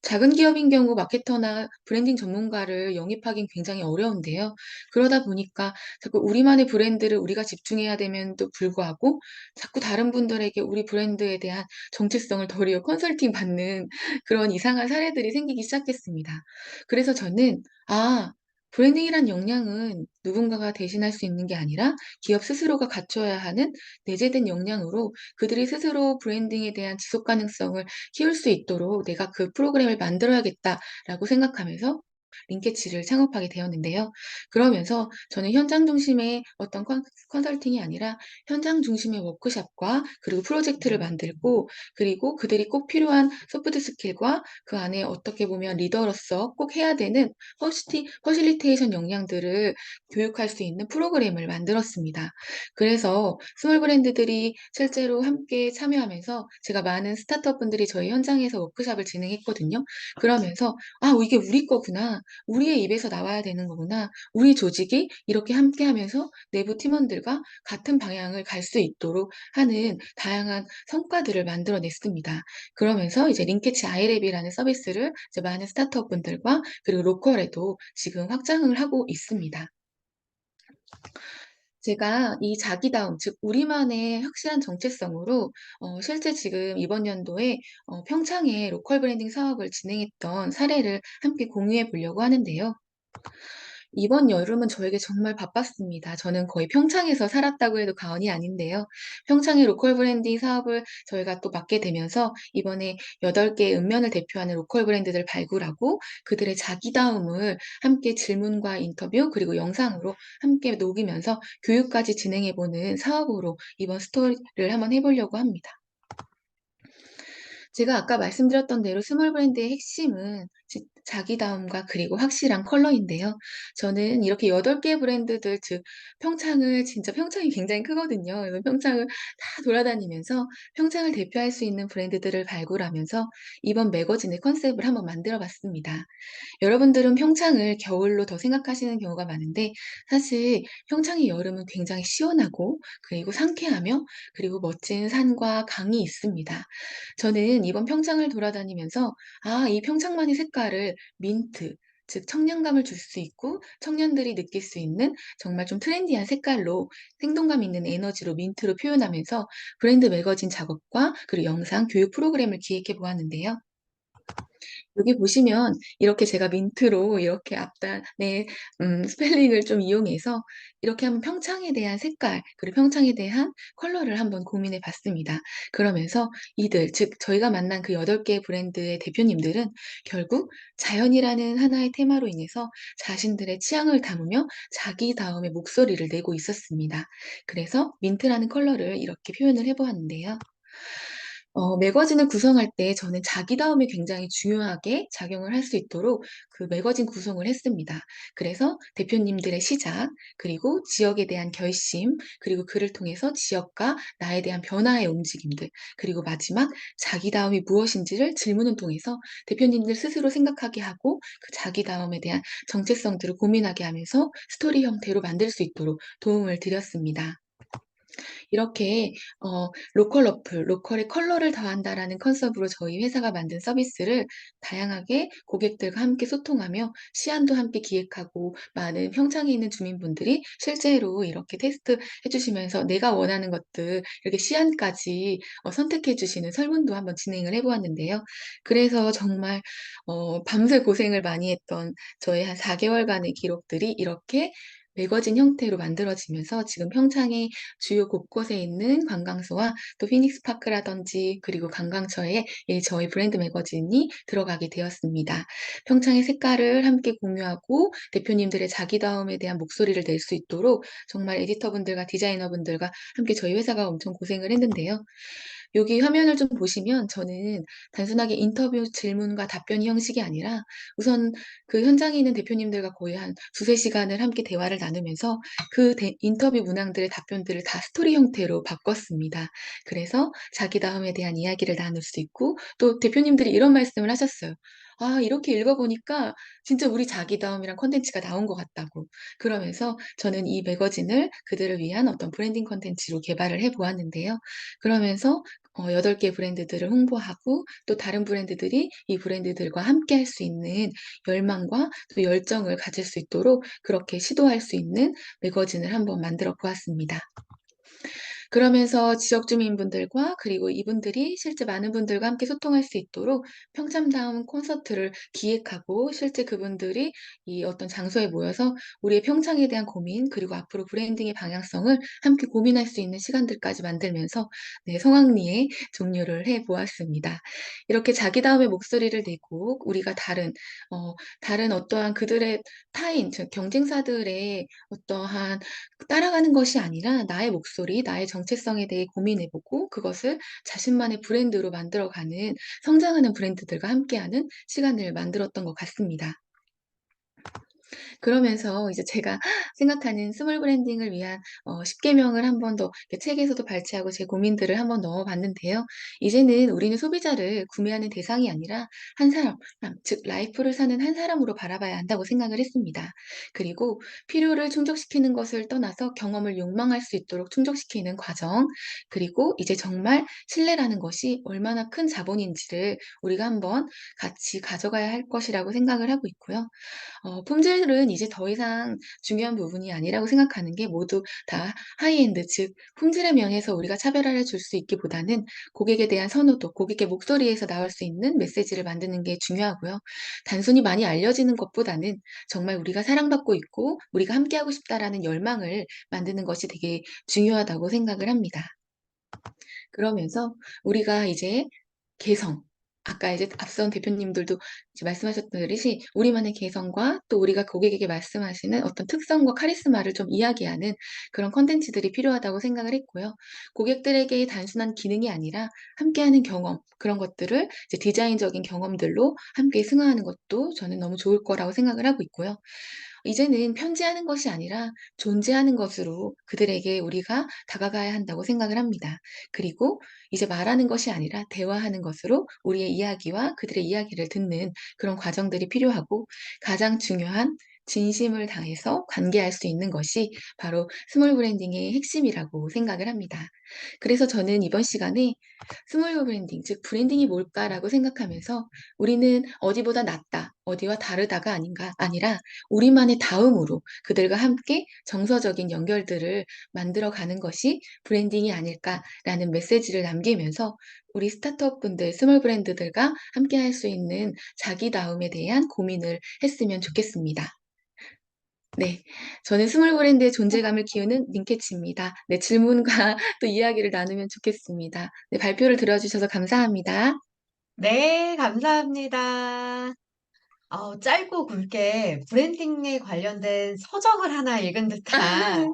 작은 기업인 경우 마케터나 브랜딩 전문가를 영입하긴 굉장히 어려운데요. 그러다 보니까 자꾸 우리만의 브랜드를 우리가 집중해야 됨에도 불구하고 자꾸 다른 분들에게 우리 브랜드에 대한 정체성을 도리어 컨설팅 받는 그런 이상한 사례들이 생기기 시작했습니다. 그래서 저는 브랜딩이란 역량은 누군가가 대신할 수 있는 게 아니라 기업 스스로가 갖춰야 하는 내재된 역량으로 그들이 스스로 브랜딩에 대한 지속 가능성을 키울 수 있도록 내가 그 프로그램을 만들어야겠다라고 생각하면서 링케츠를 창업하게 되었는데요. 그러면서 저는 현장 중심의 어떤 컨설팅이 아니라 현장 중심의 워크숍과 그리고 프로젝트를 만들고 그리고 그들이 꼭 필요한 소프트 스킬과 그 안에 어떻게 보면 리더로서 꼭 해야 되는 퍼실리테이션 역량들을 교육할 수 있는 프로그램을 만들었습니다. 그래서 스몰 브랜드들이 실제로 함께 참여하면서 제가 많은 스타트업 분들이 저희 현장에서 워크숍을 진행했거든요. 그러면서 이게 우리 거구나. 우리의 입에서 나와야 되는 거구나. 우리 조직이 이렇게 함께 하면서 내부 팀원들과 같은 방향을 갈 수 있도록 하는 다양한 성과들을 만들어냈습니다. 그러면서 이제 링케치 아이랩이라는 서비스를 이제 많은 스타트업 분들과 그리고 로컬에도 지금 확장을 하고 있습니다. 제가 이 자기다움, 즉 우리만의 확실한 정체성으로 실제 지금 이번 연도에 평창에 로컬 브랜딩 사업을 진행했던 사례를 함께 공유해 보려고 하는데요. 이번 여름은 저에게 정말 바빴습니다. 저는 거의 평창에서 살았다고 해도 과언이 아닌데요. 평창의 로컬 브랜딩 사업을 저희가 또 맡게 되면서 이번에 8개의 읍면을 대표하는 로컬 브랜드들 발굴하고 그들의 자기다움을 함께 질문과 인터뷰 그리고 영상으로 함께 녹이면서 교육까지 진행해보는 사업으로 이번 스토리를 한번 해보려고 합니다. 제가 아까 말씀드렸던 대로 스몰 브랜드의 핵심은 자기다움과 그리고 확실한 컬러인데요. 저는 이렇게 8개 브랜드들, 즉 진짜 평창이 굉장히 크거든요. 이 평창을 다 돌아다니면서 평창을 대표할 수 있는 브랜드들을 발굴하면서 이번 매거진의 컨셉을 한번 만들어 봤습니다. 여러분들은 평창을 겨울로 더 생각하시는 경우가 많은데 사실 평창의 여름은 굉장히 시원하고 그리고 상쾌하며 그리고 멋진 산과 강이 있습니다. 저는 이번 평창을 돌아다니면서 이 평창만의 색깔을 민트, 즉 청량감을 줄 수 있고 청년들이 느낄 수 있는 정말 좀 트렌디한 색깔로 생동감 있는 에너지로 민트로 표현하면서 브랜드 매거진 작업과 그리고 영상 교육 프로그램을 기획해 보았는데요. 여기 보시면 이렇게 제가 민트로 이렇게 앞단에 스펠링을 좀 이용해서 이렇게 한번 평창에 대한 색깔 그리고 평창에 대한 컬러를 한번 고민해 봤습니다. 그러면서 즉 저희가 만난 그 8개 브랜드의 대표님들은 결국 자연이라는 하나의 테마로 인해서 자신들의 취향을 담으며 자기다움의 목소리를 내고 있었습니다. 그래서 민트라는 컬러를 이렇게 표현을 해 보았는데요. 매거진을 구성할 때 저는 자기다움이 굉장히 중요하게 작용을 할 수 있도록 그 매거진 구성을 했습니다. 그래서 대표님들의 시작, 그리고 지역에 대한 결심, 그리고 그를 통해서 지역과 나에 대한 변화의 움직임들, 그리고 마지막 자기다움이 무엇인지를 질문을 통해서 대표님들 스스로 생각하게 하고 그 자기다움에 대한 정체성들을 고민하게 하면서 스토리 형태로 만들 수 있도록 도움을 드렸습니다. 이렇게 로컬 어플, 로컬의 컬러를 더한다라는 컨셉으로 저희 회사가 만든 서비스를 다양하게 고객들과 함께 소통하며 시안도 함께 기획하고 많은 평창에 있는 주민분들이 실제로 이렇게 테스트해 주시면서 내가 원하는 것들 이렇게 시안까지 선택해 주시는 설문도 한번 진행을 해 보았는데요. 그래서 정말 밤새 고생을 많이 했던 저의 한 4개월간의 기록들이 이렇게 매거진 형태로 만들어지면서 지금 평창의 주요 곳곳에 있는 관광소와 또 피닉스 파크라든지 그리고 관광처에 저희 브랜드 매거진이 들어가게 되었습니다. 평창의 색깔을 함께 공유하고 대표님들의 자기다움에 대한 목소리를 낼 수 있도록 정말 에디터분들과 디자이너분들과 함께 저희 회사가 엄청 고생을 했는데요. 여기 화면을 좀 보시면 저는 단순하게 인터뷰 질문과 답변 형식이 아니라 우선 그 현장에 있는 대표님들과 거의 한 두세 시간을 함께 대화를 나누면서 그 인터뷰 문항들의 답변들을 다 스토리 형태로 바꿨습니다. 그래서 자기다움에 대한 이야기를 나눌 수 있고 또 대표님들이 이런 말씀을 하셨어요. 이렇게 읽어보니까 진짜 우리 자기다움이란 콘텐츠가 나온 것 같다고. 그러면서 저는 이 매거진을 그들을 위한 어떤 브랜딩 콘텐츠로 개발을 해 보았는데요. 그러면서 8개 브랜드들을 홍보하고 또 다른 브랜드들이 이 브랜드들과 함께 할 수 있는 열망과 또 열정을 가질 수 있도록 그렇게 시도할 수 있는 매거진을 한번 만들어 보았습니다. 그러면서 지역 주민분들과 그리고 이분들이 실제 많은 분들과 함께 소통할 수 있도록 평참다운 콘서트를 기획하고 실제 그분들이 이 어떤 장소에 모여서 우리의 평창에 대한 고민 그리고 앞으로 브랜딩의 방향성을 함께 고민할 수 있는 시간들까지 만들면서 성황리에 종료를 해 보았습니다. 이렇게 자기다움의 목소리를 내고 우리가 다른 어떠한 그들의 타인, 즉 경쟁사들의 어떠한 따라가는 것이 아니라 나의 목소리, 나의 정체성에 대해 고민해보고 그것을 자신만의 브랜드로 만들어가는 성장하는 브랜드들과 함께하는 시간을 만들었던 것 같습니다. 그러면서 이제 제가 생각하는 스몰 브랜딩을 위한 10계명을 한 번 더 책에서도 발췌하고 제 고민들을 한 번 넣어봤는데요. 이제는 우리는 소비자를 구매하는 대상이 아니라 한 사람, 즉 라이프를 사는 한 사람으로 바라봐야 한다고 생각을 했습니다. 그리고 필요를 충족시키는 것을 떠나서 경험을 욕망할 수 있도록 충족시키는 과정, 그리고 이제 정말 신뢰라는 것이 얼마나 큰 자본인지를 우리가 한번 같이 가져가야 할 것이라고 생각을 하고 있고요. 품질 품질은 이제 더 이상 중요한 부분이 아니라고 생각하는 게 모두 다 하이엔드, 즉 품질의 명에서 우리가 차별화를 줄 수 있기보다는 고객에 대한 선호도, 고객의 목소리에서 나올 수 있는 메시지를 만드는 게 중요하고요. 단순히 많이 알려지는 것보다는 정말 우리가 사랑받고 있고 우리가 함께하고 싶다라는 열망을 만드는 것이 되게 중요하다고 생각을 합니다. 그러면서 우리가 이제 개성, 아까 이제 앞선 대표님들도 이제 말씀하셨듯이 우리만의 개성과 또 우리가 고객에게 말씀하시는 어떤 특성과 카리스마를 좀 이야기하는 그런 콘텐츠들이 필요하다고 생각을 했고요. 고객들에게 단순한 기능이 아니라 함께하는 경험, 그런 것들을 이제 디자인적인 경험들로 함께 승화하는 것도 저는 너무 좋을 거라고 생각을 하고 있고요. 이제는 편지하는 것이 아니라 존재하는 것으로 그들에게 우리가 다가가야 한다고 생각을 합니다. 그리고 이제 말하는 것이 아니라 대화하는 것으로 우리의 이야기와 그들의 이야기를 듣는 그런 과정들이 필요하고 가장 중요한 진심을 다해서 관계할 수 있는 것이 바로 스몰 브랜딩의 핵심이라고 생각을 합니다. 그래서 저는 이번 시간에 스몰 브랜딩, 즉 브랜딩이 뭘까라고 생각하면서 우리는 어디보다 낫다, 어디와 다르다가 아니라 우리만의 다음으로 그들과 함께 정서적인 연결들을 만들어가는 것이 브랜딩이 아닐까라는 메시지를 남기면서 우리 스타트업 분들, 스몰 브랜드들과 함께 할 수 있는 자기다움에 대한 고민을 했으면 좋겠습니다. 네, 저는 스몰 브랜드의 존재감을 키우는 링캐치입니다. 네, 질문과 또 이야기를 나누면 좋겠습니다. 네, 발표를 들어주셔서 감사합니다. 네, 감사합니다. 짧고 굵게 브랜딩에 관련된 서적을 하나 읽은 듯한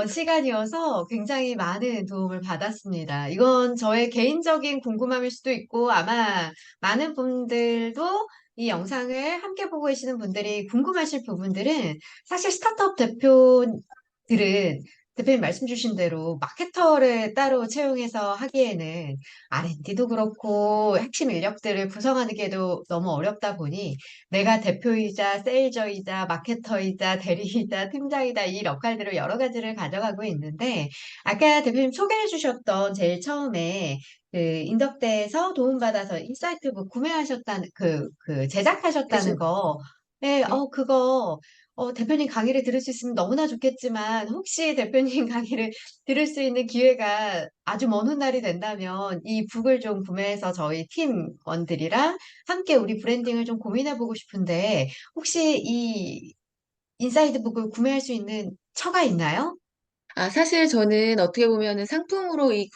시간이어서 굉장히 많은 도움을 받았습니다. 이건 저의 개인적인 궁금함일 수도 있고 아마 많은 분들도 이 영상을 함께 보고 계시는 분들이 궁금하실 부분들은 사실 스타트업 대표들은 대표님 말씀 주신 대로 마케터를 따로 채용해서 하기에는 R&D도 그렇고 핵심 인력들을 구성하기에도 너무 어렵다 보니 내가 대표이자 세일저이자 마케터이자 대리이자 팀장이다 이 역할들을 여러 가지를 가져가고 있는데 아까 대표님 소개해 주셨던 제일 처음에 그 인덕대에서 도움받아서 인사이트북 구매하셨다는 제작하셨다는 그죠? 거 네, 네. 그거 대표님 강의를 들을 수 있으면 너무나 좋겠지만 혹시 대표님 강의를 들을 수 있는 기회가 아주 먼 훗날이 된다면 이 북을 좀 구매해서 저희 팀원들이랑 함께 우리 브랜딩을 좀 고민해보고 싶은데 혹시 이 인사이드 북을 구매할 수 있는 처가 있나요? 사실 저는 어떻게 보면은 상품으로 이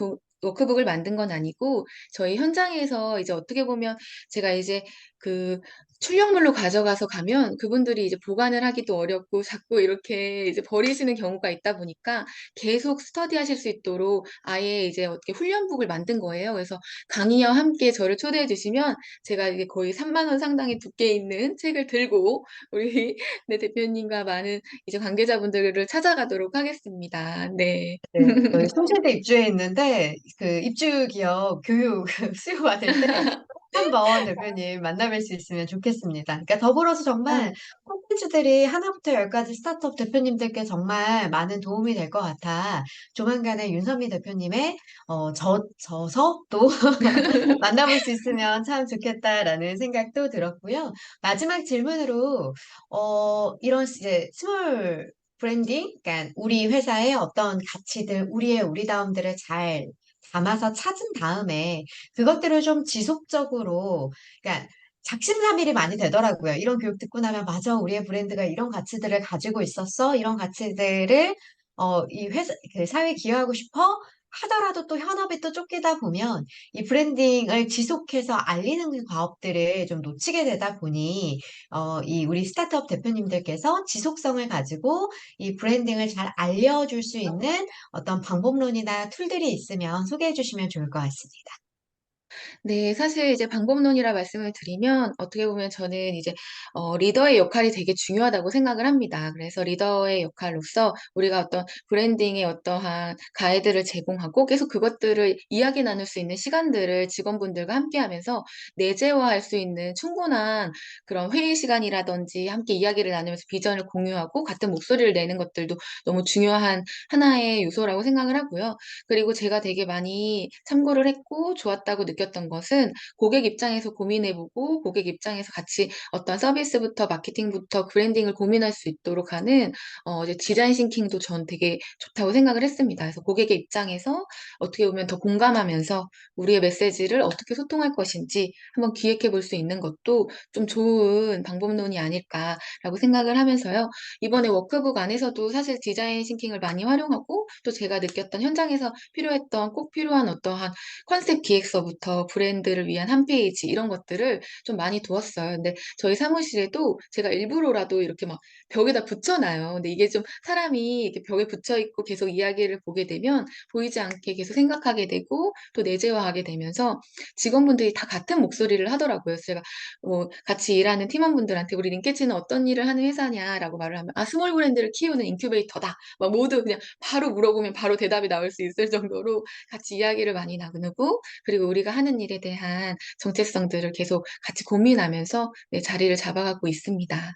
워크북을 만든 건 아니고, 저희 현장에서 이제 어떻게 보면 제가 이제 그 출력물로 가져가서 가면 그분들이 이제 보관을 하기도 어렵고 자꾸 이렇게 이제 버리시는 경우가 있다 보니까 계속 스터디하실 수 있도록 아예 이제 어떻게 훈련북을 만든 거예요. 그래서 강의와 함께 저를 초대해 주시면 제가 이게 거의 3만 원 상당의 두께 있는 책을 들고 우리 네, 대표님과 많은 이제 관계자분들을 찾아가도록 하겠습니다. 네. 네, 저희 소실대 입주해 있는데 그 입주 기업 교육 수요가 될 때 한번 대표님 만나뵐 수 있으면 좋겠습니다. 그러니까 더불어서 아, 정말 콘텐츠들이 하나부터 열까지 스타트업 대표님들께 정말 많은 도움이 될 것 같아. 조만간에 윤선미 대표님의 저서도 만나볼 수 있으면 참 좋겠다라는 생각도 들었고요. 마지막 질문으로 이런 이제 스몰 브랜딩, 그러니까 우리 회사의 어떤 가치들, 우리다움들을 잘 담아서 찾은 다음에 그것들을 좀 지속적으로, 그러니까 작심삼일이 많이 되더라고요. 이런 교육 듣고 나면 맞아, 우리의 브랜드가 이런 가치들을 가지고 있었어. 이런 가치들을 이 회사, 그 사회에 기여하고 싶어 하더라도 또 현업에 또 쫓기다 보면 이 브랜딩을 지속해서 알리는 그 과업들을 좀 놓치게 되다 보니 이 우리 스타트업 대표님들께서 지속성을 가지고 이 브랜딩을 잘 알려줄 수 있는 어떤 방법론이나 툴들이 있으면 소개해 주시면 좋을 것 같습니다. 네, 사실 이제 방법론이라 말씀을 드리면 어떻게 보면 저는 이제 리더의 역할이 되게 중요하다고 생각을 합니다. 그래서 리더의 역할로서 우리가 어떤 브랜딩의 어떠한 가이드를 제공하고 계속 그것들을 이야기 나눌 수 있는 시간들을 직원분들과 함께 하면서 내재화할 수 있는 충분한 그런 회의 시간이라든지 함께 이야기를 나누면서 비전을 공유하고 같은 목소리를 내는 것들도 너무 중요한 하나의 요소라고 생각을 하고요. 그리고 제가 되게 많이 참고를 했고 좋았다고 느꼈던 느꼈던 것은 고객 입장에서 고민해보고 고객 입장에서 같이 어떤 서비스부터 마케팅부터 브랜딩을 고민할 수 있도록 하는 이제 디자인 싱킹도 전 되게 좋다고 생각을 했습니다. 그래서 고객의 입장에서 어떻게 보면 더 공감하면서 우리의 메시지를 어떻게 소통할 것인지 한번 기획해 볼 수 있는 것도 좀 좋은 방법론이 아닐까라고 생각을 하면서요. 이번에 워크북 안에서도 사실 디자인 싱킹을 많이 활용하고 또 제가 느꼈던 현장에서 필요했던 꼭 필요한 어떠한 컨셉 기획서부터 브랜드를 위한 한 페이지 이런 것들을 좀 많이 두었어요. 근데 저희 사무실에도 제가 일부러라도 이렇게 막 벽에다 붙여놔요. 근데 이게 좀 사람이 이렇게 벽에 붙여 있고 계속 이야기를 보게 되면 보이지 않게 계속 생각하게 되고 또 내재화하게 되면서 직원분들이 다 같은 목소리를 하더라고요. 그래서 제가 같이 일하는 팀원분들한테 우리 링케츠는 어떤 일을 하는 회사냐라고 말을 하면 아, 스몰 브랜드를 키우는 인큐베이터다. 막 모두 그냥 바로 물어보면 바로 대답이 나올 수 있을 정도로 같이 이야기를 많이 나누고 그리고 우리가 하는 일에 대한 정체성들을 계속 같이 고민하면서 네, 자리를 잡아가고 있습니다.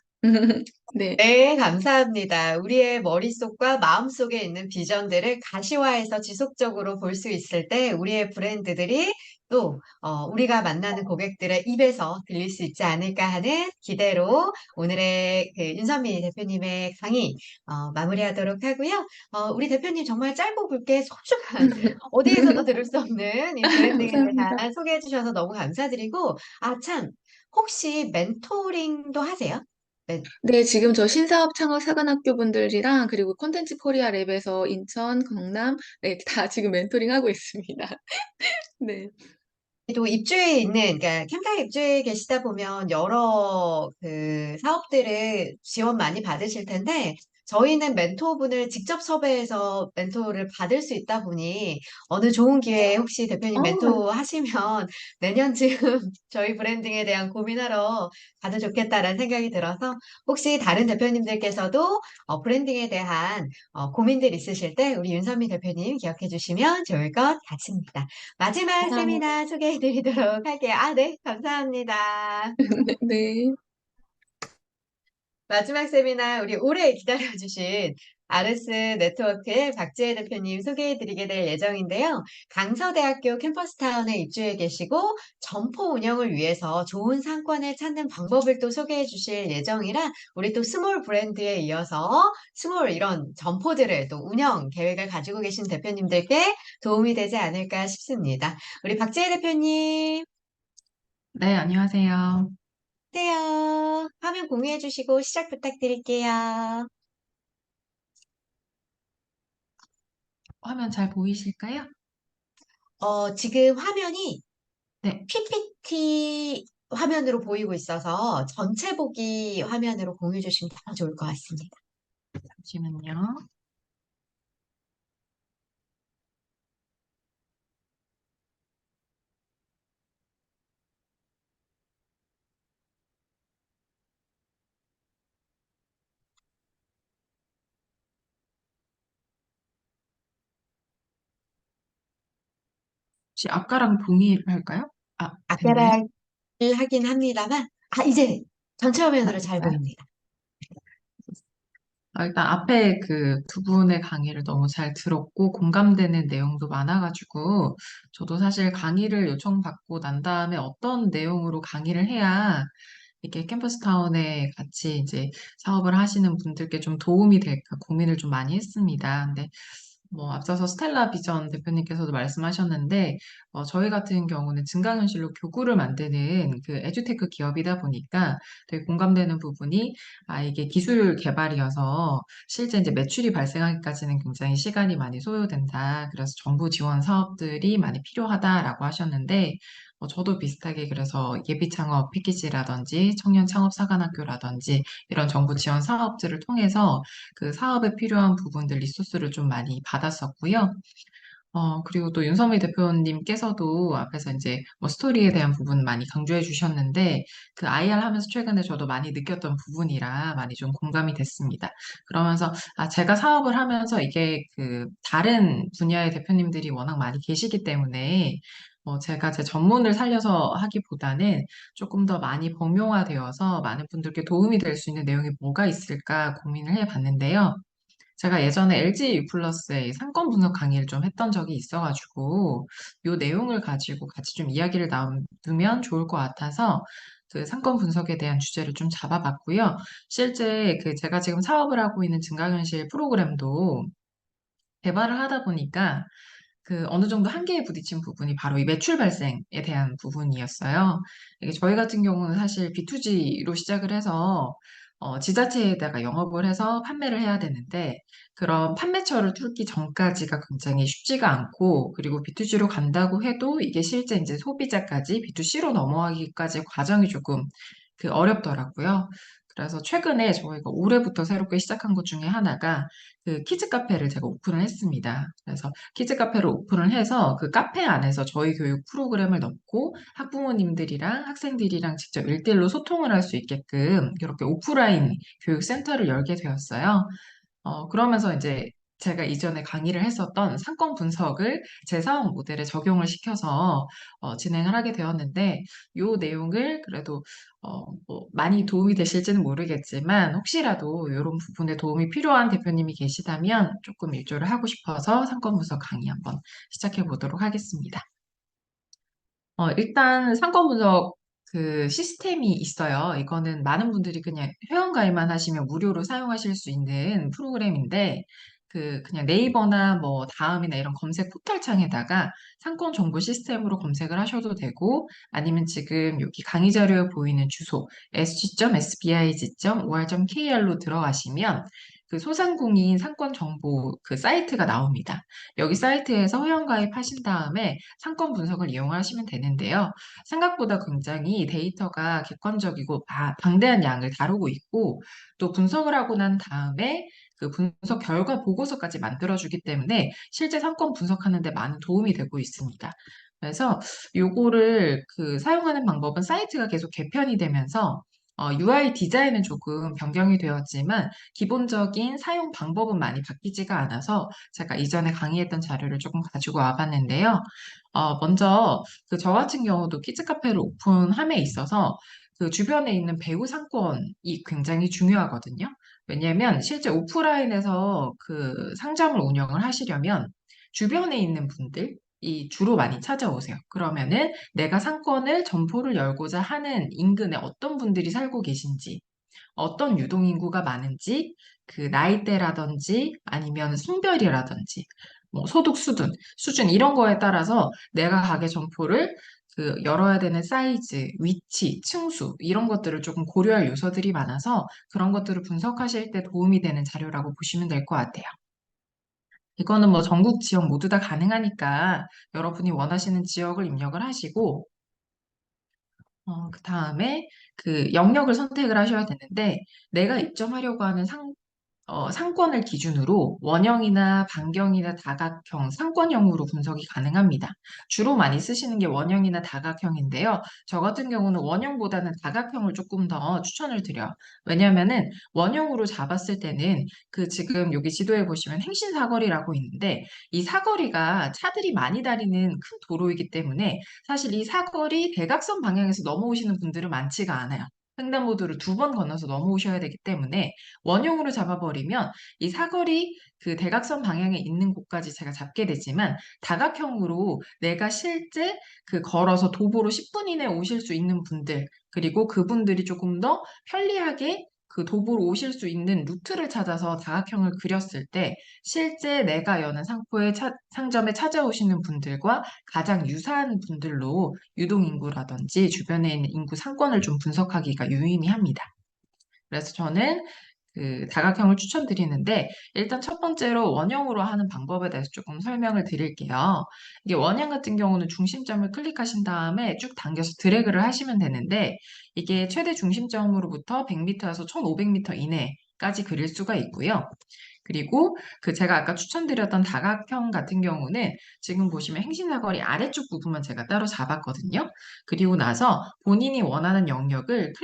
네. 네, 감사합니다. 우리의 머릿속과 마음속에 있는 비전들을 가시화해서 지속적으로 볼 수 있을 때 우리의 브랜드들이 또 우리가 만나는 고객들의 입에서 들릴 수 있지 않을까 하는 기대로 오늘의 그 윤선미 대표님의 강의 마무리하도록 하고요. 우리 대표님 정말 짧고 굵게 소중한 어디에서도 들을 수 없는 이 브랜딩에 감사합니다. 대해서 소개해 주셔서 너무 감사드리고 참 혹시 멘토링도 하세요? 네, 네, 지금 저 신사업 창업 사관학교 분들이랑 그리고 콘텐츠 코리아 랩에서 인천, 경남, 네, 다 지금 멘토링 하고 있습니다. 네. 또 입주해 있는, 그러니까 캠파에 입주해 계시다 보면 여러 그 사업들을 지원 많이 받으실 텐데, 저희는 멘토분을 직접 섭외해서 멘토를 받을 수 있다 보니, 어느 좋은 기회에 혹시 대표님 어, 멘토 하시면 내년쯤 저희 브랜딩에 대한 고민하러 가도 좋겠다라는 생각이 들어서, 혹시 다른 대표님들께서도 브랜딩에 대한 고민들 있으실 때 우리 윤선미 대표님 기억해 주시면 좋을 것 같습니다. 마지막 감사합니다. 세미나 소개해 드리도록 할게요. 네, 감사합니다. 네. 마지막 세미나 우리 오래 기다려주신 아르스 네트워크의 박지혜 대표님 소개해 드리게 될 예정인데요. 강서대학교 캠퍼스타운에 입주해 계시고 점포 운영을 위해서 좋은 상권을 찾는 방법을 또 소개해 주실 예정이라 우리 또 스몰 브랜드에 이어서 스몰 이런 점포들을 또 운영 계획을 가지고 계신 대표님들께 도움이 되지 않을까 싶습니다. 우리 박지혜 대표님. 네, 안녕하세요. 안녕하세요. 화면 공유해 주시고 시작 부탁드릴게요. 화면 잘 보이실까요? 지금 화면이 네, PPT 화면으로 보이고 있어서 전체 보기 화면으로 공유해 주시면 더 좋을 것 같습니다. 잠시만요. 혹시 아까랑 동일할까요? 아, 됐나요? 아까랑 하긴 합니다만, 이제 전체 화면으로 잘 됐어요? 보입니다. 일단 앞에 그 두 분의 강의를 너무 잘 들었고 공감되는 내용도 많아가지고 저도 사실 강의를 요청받고 난 다음에 어떤 내용으로 강의를 해야 이렇게 캠퍼스타운에 같이 이제 사업을 하시는 분들께 좀 도움이 될까 고민을 좀 많이 했습니다. 근데 뭐 앞서서 스텔라 비전 대표님께서도 말씀하셨는데 저희 같은 경우는 증강현실로 교구를 만드는 그 에듀테크 기업이다 보니까 되게 공감되는 부분이 이게 기술 개발이어서 실제 이제 매출이 발생하기까지는 굉장히 시간이 많이 소요된다. 그래서 정부 지원 사업들이 많이 필요하다라고 하셨는데 저도 비슷하게 그래서 예비 창업 패키지라든지 청년 창업 사관학교라든지 이런 정부 지원 사업들을 통해서 그 사업에 필요한 부분들 리소스를 좀 많이 받았었고요. 그리고 또 윤선미 대표님께서도 앞에서 이제 뭐 스토리에 대한 부분 많이 강조해 주셨는데 그 IR 하면서 최근에 저도 많이 느꼈던 부분이라 많이 좀 공감이 됐습니다. 그러면서 제가 사업을 하면서 이게 그 다른 분야의 대표님들이 워낙 많이 계시기 때문에 제가 제 전문을 살려서 하기보다는 조금 더 많이 범용화되어서 많은 분들께 도움이 될 수 있는 내용이 뭐가 있을까 고민을 해봤는데요. 제가 예전에 LG U 플러스의 상권 분석 강의를 좀 했던 적이 있어가지고, 요 내용을 가지고 같이 좀 이야기를 나누면 좋을 것 같아서, 그 상권 분석에 대한 주제를 좀 잡아봤고요. 실제 그 제가 지금 사업을 하고 있는 증강현실 프로그램도 개발을 하다 보니까 그 어느 정도 한계에 부딪힌 부분이 바로 이 매출 발생에 대한 부분이었어요. 이게 저희 같은 경우는 사실 B2G로 시작을 해서 지자체에다가 영업을 해서 판매를 해야 되는데 그런 판매처를 뚫기 전까지가 굉장히 쉽지가 않고 그리고 B2G로 간다고 해도 이게 실제 이제 소비자까지 B2C로 넘어가기까지 과정이 조금 그 어렵더라고요. 그래서 최근에 저희가 올해부터 새롭게 시작한 것 중에 하나가 그 키즈 카페를 제가 오픈을 했습니다. 그래서 키즈 카페를 오픈을 해서 그 카페 안에서 저희 교육 프로그램을 넣고 학부모님들이랑 학생들이랑 직접 1대1로 소통을 할 수 있게끔 이렇게 오프라인 교육 센터를 열게 되었어요. 그러면서 이제 제가 이전에 강의를 했었던 상권 분석을 제 사업 모델에 적용을 시켜서 진행을 하게 되었는데 이 내용을 그래도 뭐 많이 도움이 되실지는 모르겠지만 혹시라도 이런 부분에 도움이 필요한 대표님이 계시다면 조금 일조를 하고 싶어서 상권 분석 강의 한번 시작해 보도록 하겠습니다. 일단 상권 분석 그 시스템이 있어요. 이거는 많은 분들이 그냥 회원가입만 하시면 무료로 사용하실 수 있는 프로그램인데, 그 그냥 네이버나 뭐 다음이나 이런 검색 포털 창에다가 상권 정보 시스템으로 검색을 하셔도 되고, 아니면 지금 여기 강의 자료에 보이는 주소 sg.sbig.or.kr로 들어가시면 그 소상공인 상권 정보 그 사이트가 나옵니다. 여기 사이트에서 회원가입 하신 다음에 상권 분석을 이용하시면 되는데요. 생각보다 굉장히 데이터가 객관적이고 방대한 양을 다루고 있고 또 분석을 하고 난 다음에 그 분석 결과 보고서까지 만들어주기 때문에 실제 상권 분석하는 데 많은 도움이 되고 있습니다. 그래서 요거를 그 사용하는 방법은 사이트가 계속 개편이 되면서 UI 디자인은 조금 변경이 되었지만 기본적인 사용 방법은 많이 바뀌지가 않아서 제가 이전에 강의했던 자료를 조금 가지고 와봤는데요. 먼저 그 저 같은 경우도 키즈 카페를 오픈함에 있어서 그 주변에 있는 배우 상권이 굉장히 중요하거든요. 왜냐하면 실제 오프라인에서 그 상점을 운영을 하시려면 주변에 있는 분들이 주로 많이 찾아오세요. 그러면은 내가 상권을 점포를 열고자 하는 인근에 어떤 분들이 살고 계신지 어떤 유동인구가 많은지, 그 나이대라든지 아니면 성별이라든지, 뭐 소득 수준 이런 거에 따라서 내가 가게 점포를 그 열어야 되는 사이즈, 위치, 층수 이런 것들을 조금 고려할 요소들이 많아서 그런 것들을 분석하실 때 도움이 되는 자료라고 보시면 될 것 같아요. 이거는 뭐 전국 지역 모두 다 가능하니까 여러분이 원하시는 지역을 입력을 하시고 그 다음에 그 영역을 선택을 하셔야 되는데, 내가 입점하려고 하는 상권을 기준으로 원형이나 반경이나 다각형, 상권형으로 분석이 가능합니다. 주로 많이 쓰시는 게 원형이나 다각형인데요. 저 같은 경우는 원형보다는 다각형을 조금 더 추천을 드려요. 왜냐면은 원형으로 잡았을 때는 그 지금 여기 지도에 보시면 행신사거리라고 있는데 이 사거리가 차들이 많이 다니는 큰 도로이기 때문에 사실 이 사거리 대각선 방향에서 넘어오시는 분들은 많지가 않아요. 횡단보도를 2번 건너서 넘어오셔야 되기 때문에 원형으로 잡아버리면 이 사거리 그 대각선 방향에 있는 곳까지 제가 잡게 되지만 다각형으로 내가 실제 그 걸어서 도보로 10분 이내에 오실 수 있는 분들 그리고 그분들이 조금 더 편리하게 그 도보로 오실 수 있는 루트를 찾아서 다각형을 그렸을 때 실제 내가 여는 상점에 찾아오시는 분들과 가장 유사한 분들로 유동인구라든지 주변에 있는 인구 상권을 좀 분석하기가 유의미합니다. 그래서 저는 그 다각형을 추천드리는데 일단 첫 번째로 원형으로 하는 방법에 대해서 조금 설명을 드릴게요. 이게 원형 같은 경우는 중심점을 클릭하신 다음에 쭉 당겨서 드래그를 하시면 되는데 이게 최대 중심점으로부터 100m에서 1500m 이내까지 그릴 수가 있고요. 그리고 그 제가 아까 추천드렸던 다각형 같은 경우는 지금 보시면 행신사거리 아래쪽 부분만 제가 따로 잡았거든요. 그리고 나서 본인이 원하는 영역을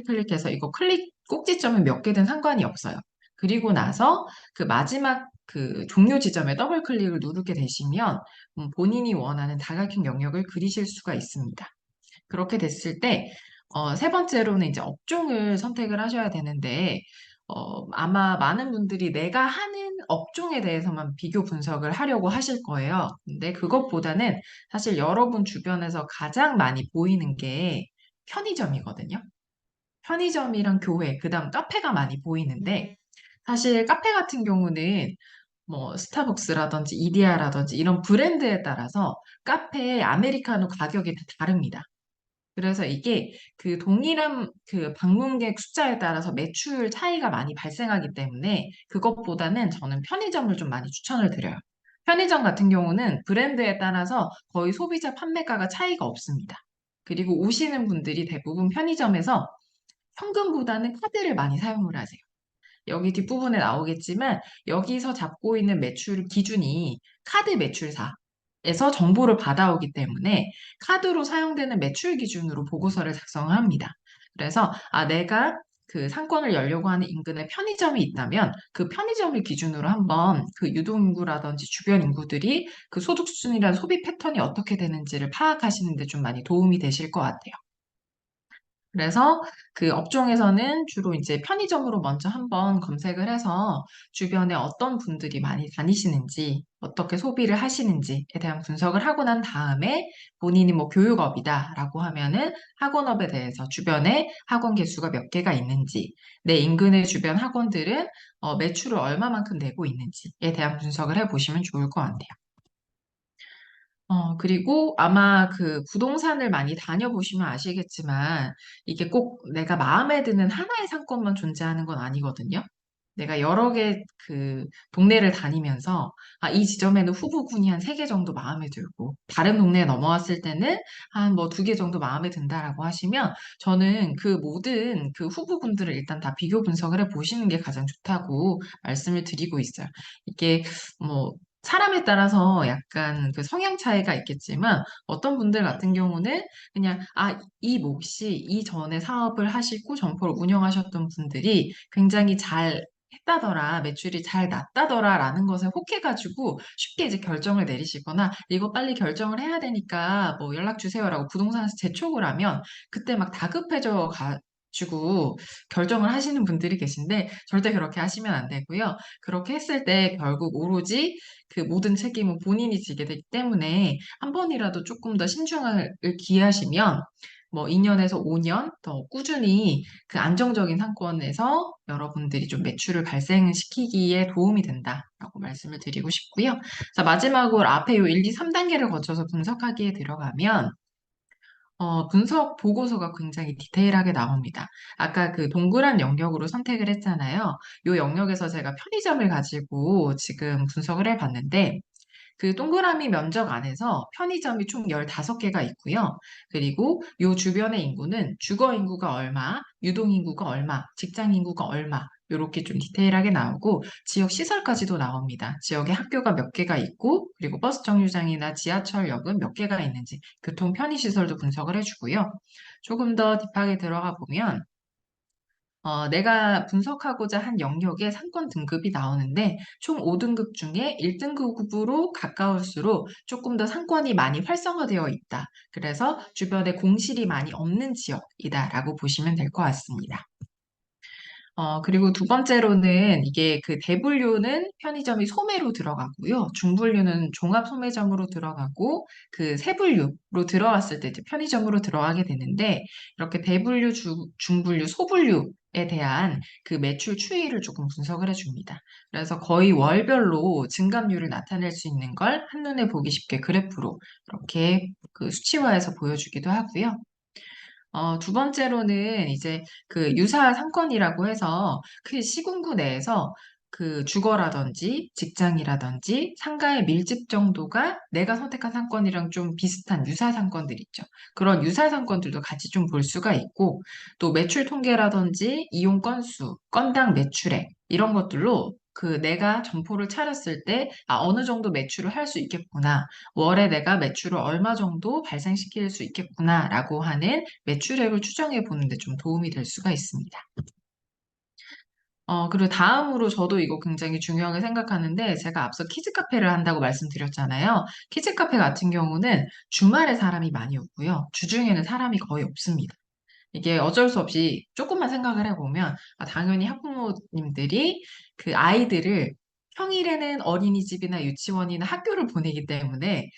클릭해서 이거 꼭지점이 몇 개든 상관이 없어요. 그리고 나서 그 마지막 그 종료 지점에 더블 클릭을 누르게 되시면 본인이 원하는 다각형 영역을 그리실 수가 있습니다. 그렇게 됐을 때 세 번째로는 이제 업종을 선택을 하셔야 되는데 아마 많은 분들이 내가 하는 업종에 대해서만 비교 분석을 하려고 하실 거예요. 근데 그것보다는 사실 여러분 주변에서 가장 많이 보이는 게 편의점이거든요. 편의점이랑 교회, 그다음 카페가 많이 보이는데 사실 카페 같은 경우는 뭐 스타벅스라든지 이디야라든지 이런 브랜드에 따라서 카페의 아메리카노 가격이 다 다릅니다. 그래서 이게 그 동일한 그 방문객 숫자에 따라서 매출 차이가 많이 발생하기 때문에 그것보다는 저는 편의점을 좀 많이 추천을 드려요. 편의점 같은 경우는 브랜드에 따라서 거의 소비자 판매가가 차이가 없습니다. 그리고 오시는 분들이 대부분 편의점에서 현금보다는 카드를 많이 사용을 하세요. 여기 뒷부분에 나오겠지만 여기서 잡고 있는 매출 기준이 카드 매출사에서 정보를 받아오기 때문에 카드로 사용되는 매출 기준으로 보고서를 작성합니다. 그래서 내가 그 상권을 열려고 하는 인근에 편의점이 있다면 그 편의점을 기준으로 한번 그 유동인구라든지 주변 인구들이 그 소득 수준이란 소비 패턴이 어떻게 되는지를 파악하시는 데 좀 많이 도움이 되실 것 같아요. 그래서 그 업종에서는 주로 이제 편의점으로 먼저 한번 검색을 해서 주변에 어떤 분들이 많이 다니시는지, 어떻게 소비를 하시는지에 대한 분석을 하고 난 다음에 본인이 뭐 교육업이다라고 하면은 학원업에 대해서 주변에 학원 개수가 몇 개가 있는지, 내 인근의 주변 학원들은 매출을 얼마만큼 내고 있는지에 대한 분석을 해보시면 좋을 것 같아요. 그리고 아마 그 부동산을 많이 다녀보시면 아시겠지만 이게 꼭 내가 마음에 드는 하나의 상권만 존재하는 건 아니거든요. 내가 여러 개 그 동네를 다니면서 이 지점에는 후보군이 한 3개 정도 마음에 들고 다른 동네에 넘어왔을 때는 한 뭐 2개 정도 마음에 든다라고 하시면 저는 그 모든 그 후보군들을 일단 다 비교 분석을 해 보시는 게 가장 좋다고 말씀을 드리고 있어요. 이게 뭐 사람에 따라서 약간 그 성향 차이가 있겠지만 어떤 분들 같은 경우는 그냥 이 몫이 이전에 사업을 하시고 점포를 운영하셨던 분들이 굉장히 잘 했다더라, 매출이 잘 났다더라라는 것에 혹해가지고 쉽게 이제 결정을 내리시거나 이거 빨리 결정을 해야 되니까 뭐 연락 주세요라고 부동산에서 재촉을 하면 그때 막 다급해져 가지고 결정을 하시는 분들이 계신데 절대 그렇게 하시면 안 되고요. 그렇게 했을 때 결국 오로지 그 모든 책임은 본인이 지게 되기 때문에 한 번이라도 조금 더 신중을 기하시면 뭐 2년에서 5년 더 꾸준히 그 안정적인 상권에서 여러분들이 좀 매출을 발생시키기에 도움이 된다라고 말씀을 드리고 싶고요. 자, 마지막으로 앞에 요 1, 2, 3단계를 거쳐서 분석하기에 들어가면 분석 보고서가 굉장히 디테일하게 나옵니다. 아까 그 동그란 영역으로 선택을 했잖아요. 이 영역에서 제가 편의점을 가지고 지금 분석을 해봤는데 그 동그라미 면적 안에서 편의점이 총 15개가 있고요. 그리고 요 주변의 인구는 주거 인구가 얼마, 유동 인구가 얼마, 직장 인구가 얼마, 요렇게 좀 디테일하게 나오고 지역 시설까지도 나옵니다. 지역에 학교가 몇 개가 있고 그리고 버스 정류장이나 지하철역은 몇 개가 있는지 교통 편의 시설도 분석을 해주고요. 조금 더 딥하게 들어가 보면 내가 분석하고자 한 영역의 상권 등급이 나오는데 총 5등급 중에 1등급으로 가까울수록 조금 더 상권이 많이 활성화되어 있다. 그래서 주변에 공실이 많이 없는 지역이다라고 보시면 될 것 같습니다. 그리고 두 번째로는 이게 그 대분류는 편의점이 소매로 들어가고요. 중분류는 종합 소매점으로 들어가고 그 세분류로 들어갔을 때 이제 편의점으로 들어가게 되는데 이렇게 대분류, 중분류, 소분류에 대한 그 매출 추이를 조금 분석을 해줍니다. 그래서 거의 월별로 증감률을 나타낼 수 있는 걸 한눈에 보기 쉽게 그래프로 이렇게 그 수치화해서 보여주기도 하고요. 두 번째로는 이제 그 유사 상권이라고 해서 그 시군구 내에서 그 주거라든지 직장이라든지 상가의 밀집 정도가 내가 선택한 상권이랑 좀 비슷한 유사 상권들 있죠. 그런 유사 상권들도 같이 좀 볼 수가 있고 또 매출 통계라든지 이용 건수, 건당 매출액 이런 것들로 그 내가 점포를 차렸을 때 어느 정도 매출을 할 수 있겠구나. 월에 내가 매출을 얼마 정도 발생시킬 수 있겠구나라고 하는 매출액을 추정해 보는 데 좀 도움이 될 수가 있습니다. 그리고 다음으로 저도 이거 굉장히 중요하게 생각하는데 제가 앞서 키즈 카페를 한다고 말씀드렸잖아요. 키즈 카페 같은 경우는 주말에 사람이 많이 오고요. 주중에는 사람이 거의 없습니다. 이게 어쩔 수 없이 조금만 생각을 해보면, 당연히 학부모님들이 그 아이들을 평일에는 어린이집이나 유치원이나 학교를 보내기 때문에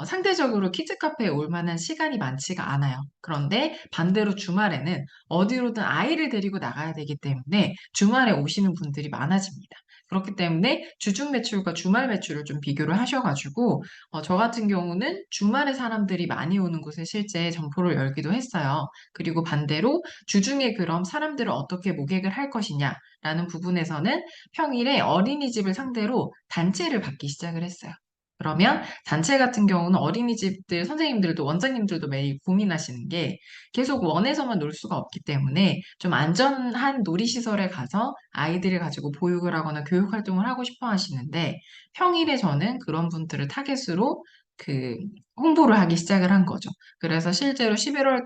상대적으로 키즈카페에 올 만한 시간이 많지가 않아요. 그런데 반대로 주말에는 어디로든 아이를 데리고 나가야 되기 때문에 주말에 오시는 분들이 많아집니다. 그렇기 때문에 주중 매출과 주말 매출을 좀 비교를 하셔가지고 저 같은 경우는 주말에 사람들이 많이 오는 곳에 실제 점포를 열기도 했어요. 그리고 반대로 주중에 그럼 사람들을 어떻게 모객을 할 것이냐라는 부분에서는 평일에 어린이집을 상대로 단체를 받기 시작을 했어요. 그러면 단체 같은 경우는 어린이집들 선생님들도 원장님들도 매일 고민하시는 게 계속 원에서만 놀 수가 없기 때문에 좀 안전한 놀이시설에 가서 아이들을 가지고 보육을 하거나 교육 활동을 하고 싶어 하시는데 평일에 저는 그런 분들을 타겟으로 그 홍보를 하기 시작을 한 거죠. 그래서 실제로 11월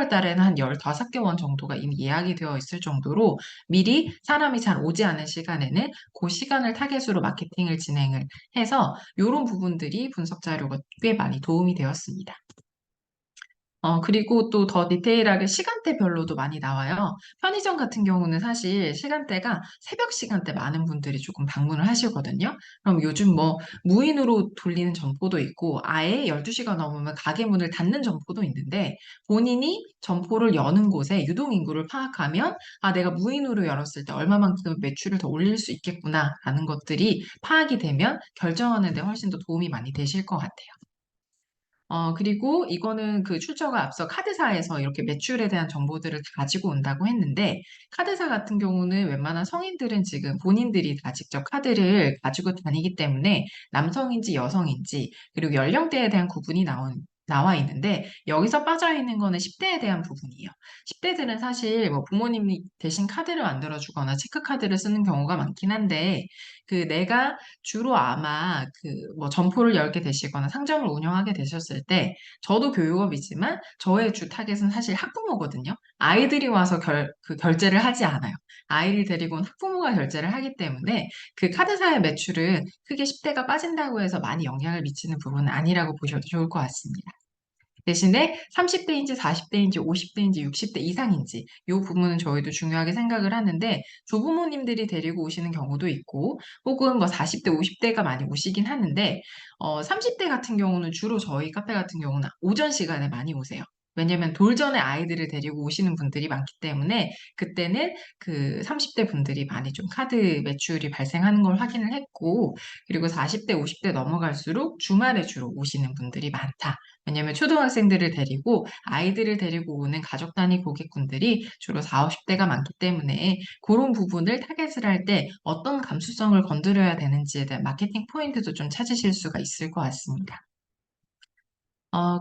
달에는 한 15개원 정도가 이미 예약이 되어 있을 정도로 미리 사람이 잘 오지 않은 시간에는 그 시간을 타겟으로 마케팅을 진행을 해서 이런 부분들이 분석 자료가 꽤 많이 도움이 되었습니다. 그리고 또 더 디테일하게 시간대별로도 많이 나와요. 편의점 같은 경우는 사실 시간대가 새벽 시간대 많은 분들이 조금 방문을 하시거든요. 그럼 요즘 뭐 무인으로 돌리는 점포도 있고 아예 12시가 넘으면 가게 문을 닫는 점포도 있는데 본인이 점포를 여는 곳에 유동인구를 파악하면 내가 무인으로 열었을 때 얼마만큼 매출을 더 올릴 수 있겠구나라는 것들이 파악이 되면 결정하는 데 훨씬 더 도움이 많이 되실 것 같아요. 그리고 이거는 그 출처가 앞서 카드사에서 이렇게 매출에 대한 정보들을 가지고 온다고 했는데, 카드사 같은 경우는 웬만한 성인들은 지금 본인들이 다 직접 카드를 가지고 다니기 때문에 남성인지 여성인지, 그리고 연령대에 대한 구분이 나와 있는데, 여기서 빠져 있는 거는 10대에 대한 부분이에요. 10대들은 사실 뭐 부모님이 대신 카드를 만들어주거나 체크카드를 쓰는 경우가 많긴 한데, 내가 주로 아마 뭐 점포를 열게 되시거나 상점을 운영하게 되셨을 때 저도 교육업이지만 저의 주 타겟은 사실 학부모거든요. 아이들이 와서 결제를 하지 않아요. 아이를 데리고 온 학부모가 결제를 하기 때문에 그 카드사의 매출은 크게 10대가 빠진다고 해서 많이 영향을 미치는 부분은 아니라고 보셔도 좋을 것 같습니다. 대신에 30대인지 40대인지 50대인지 60대 이상인지 이 부분은 저희도 중요하게 생각을 하는데 조부모님들이 데리고 오시는 경우도 있고 혹은 뭐 40대, 50대가 많이 오시긴 하는데 30대 같은 경우는 주로 저희 카페 같은 경우는 오전 시간에 많이 오세요. 왜냐면 돌전에 아이들을 데리고 오시는 분들이 많기 때문에 그때는 그 30대 분들이 많이 좀 카드 매출이 발생하는 걸 확인을 했고 그리고 40대, 50대 넘어갈수록 주말에 주로 오시는 분들이 많다. 왜냐면 초등학생들을 데리고 아이들을 데리고 오는 가족 단위 고객군들이 주로 40, 50대가 많기 때문에 그런 부분을 타겟을 할 때 어떤 감수성을 건드려야 되는지에 대한 마케팅 포인트도 좀 찾으실 수가 있을 것 같습니다.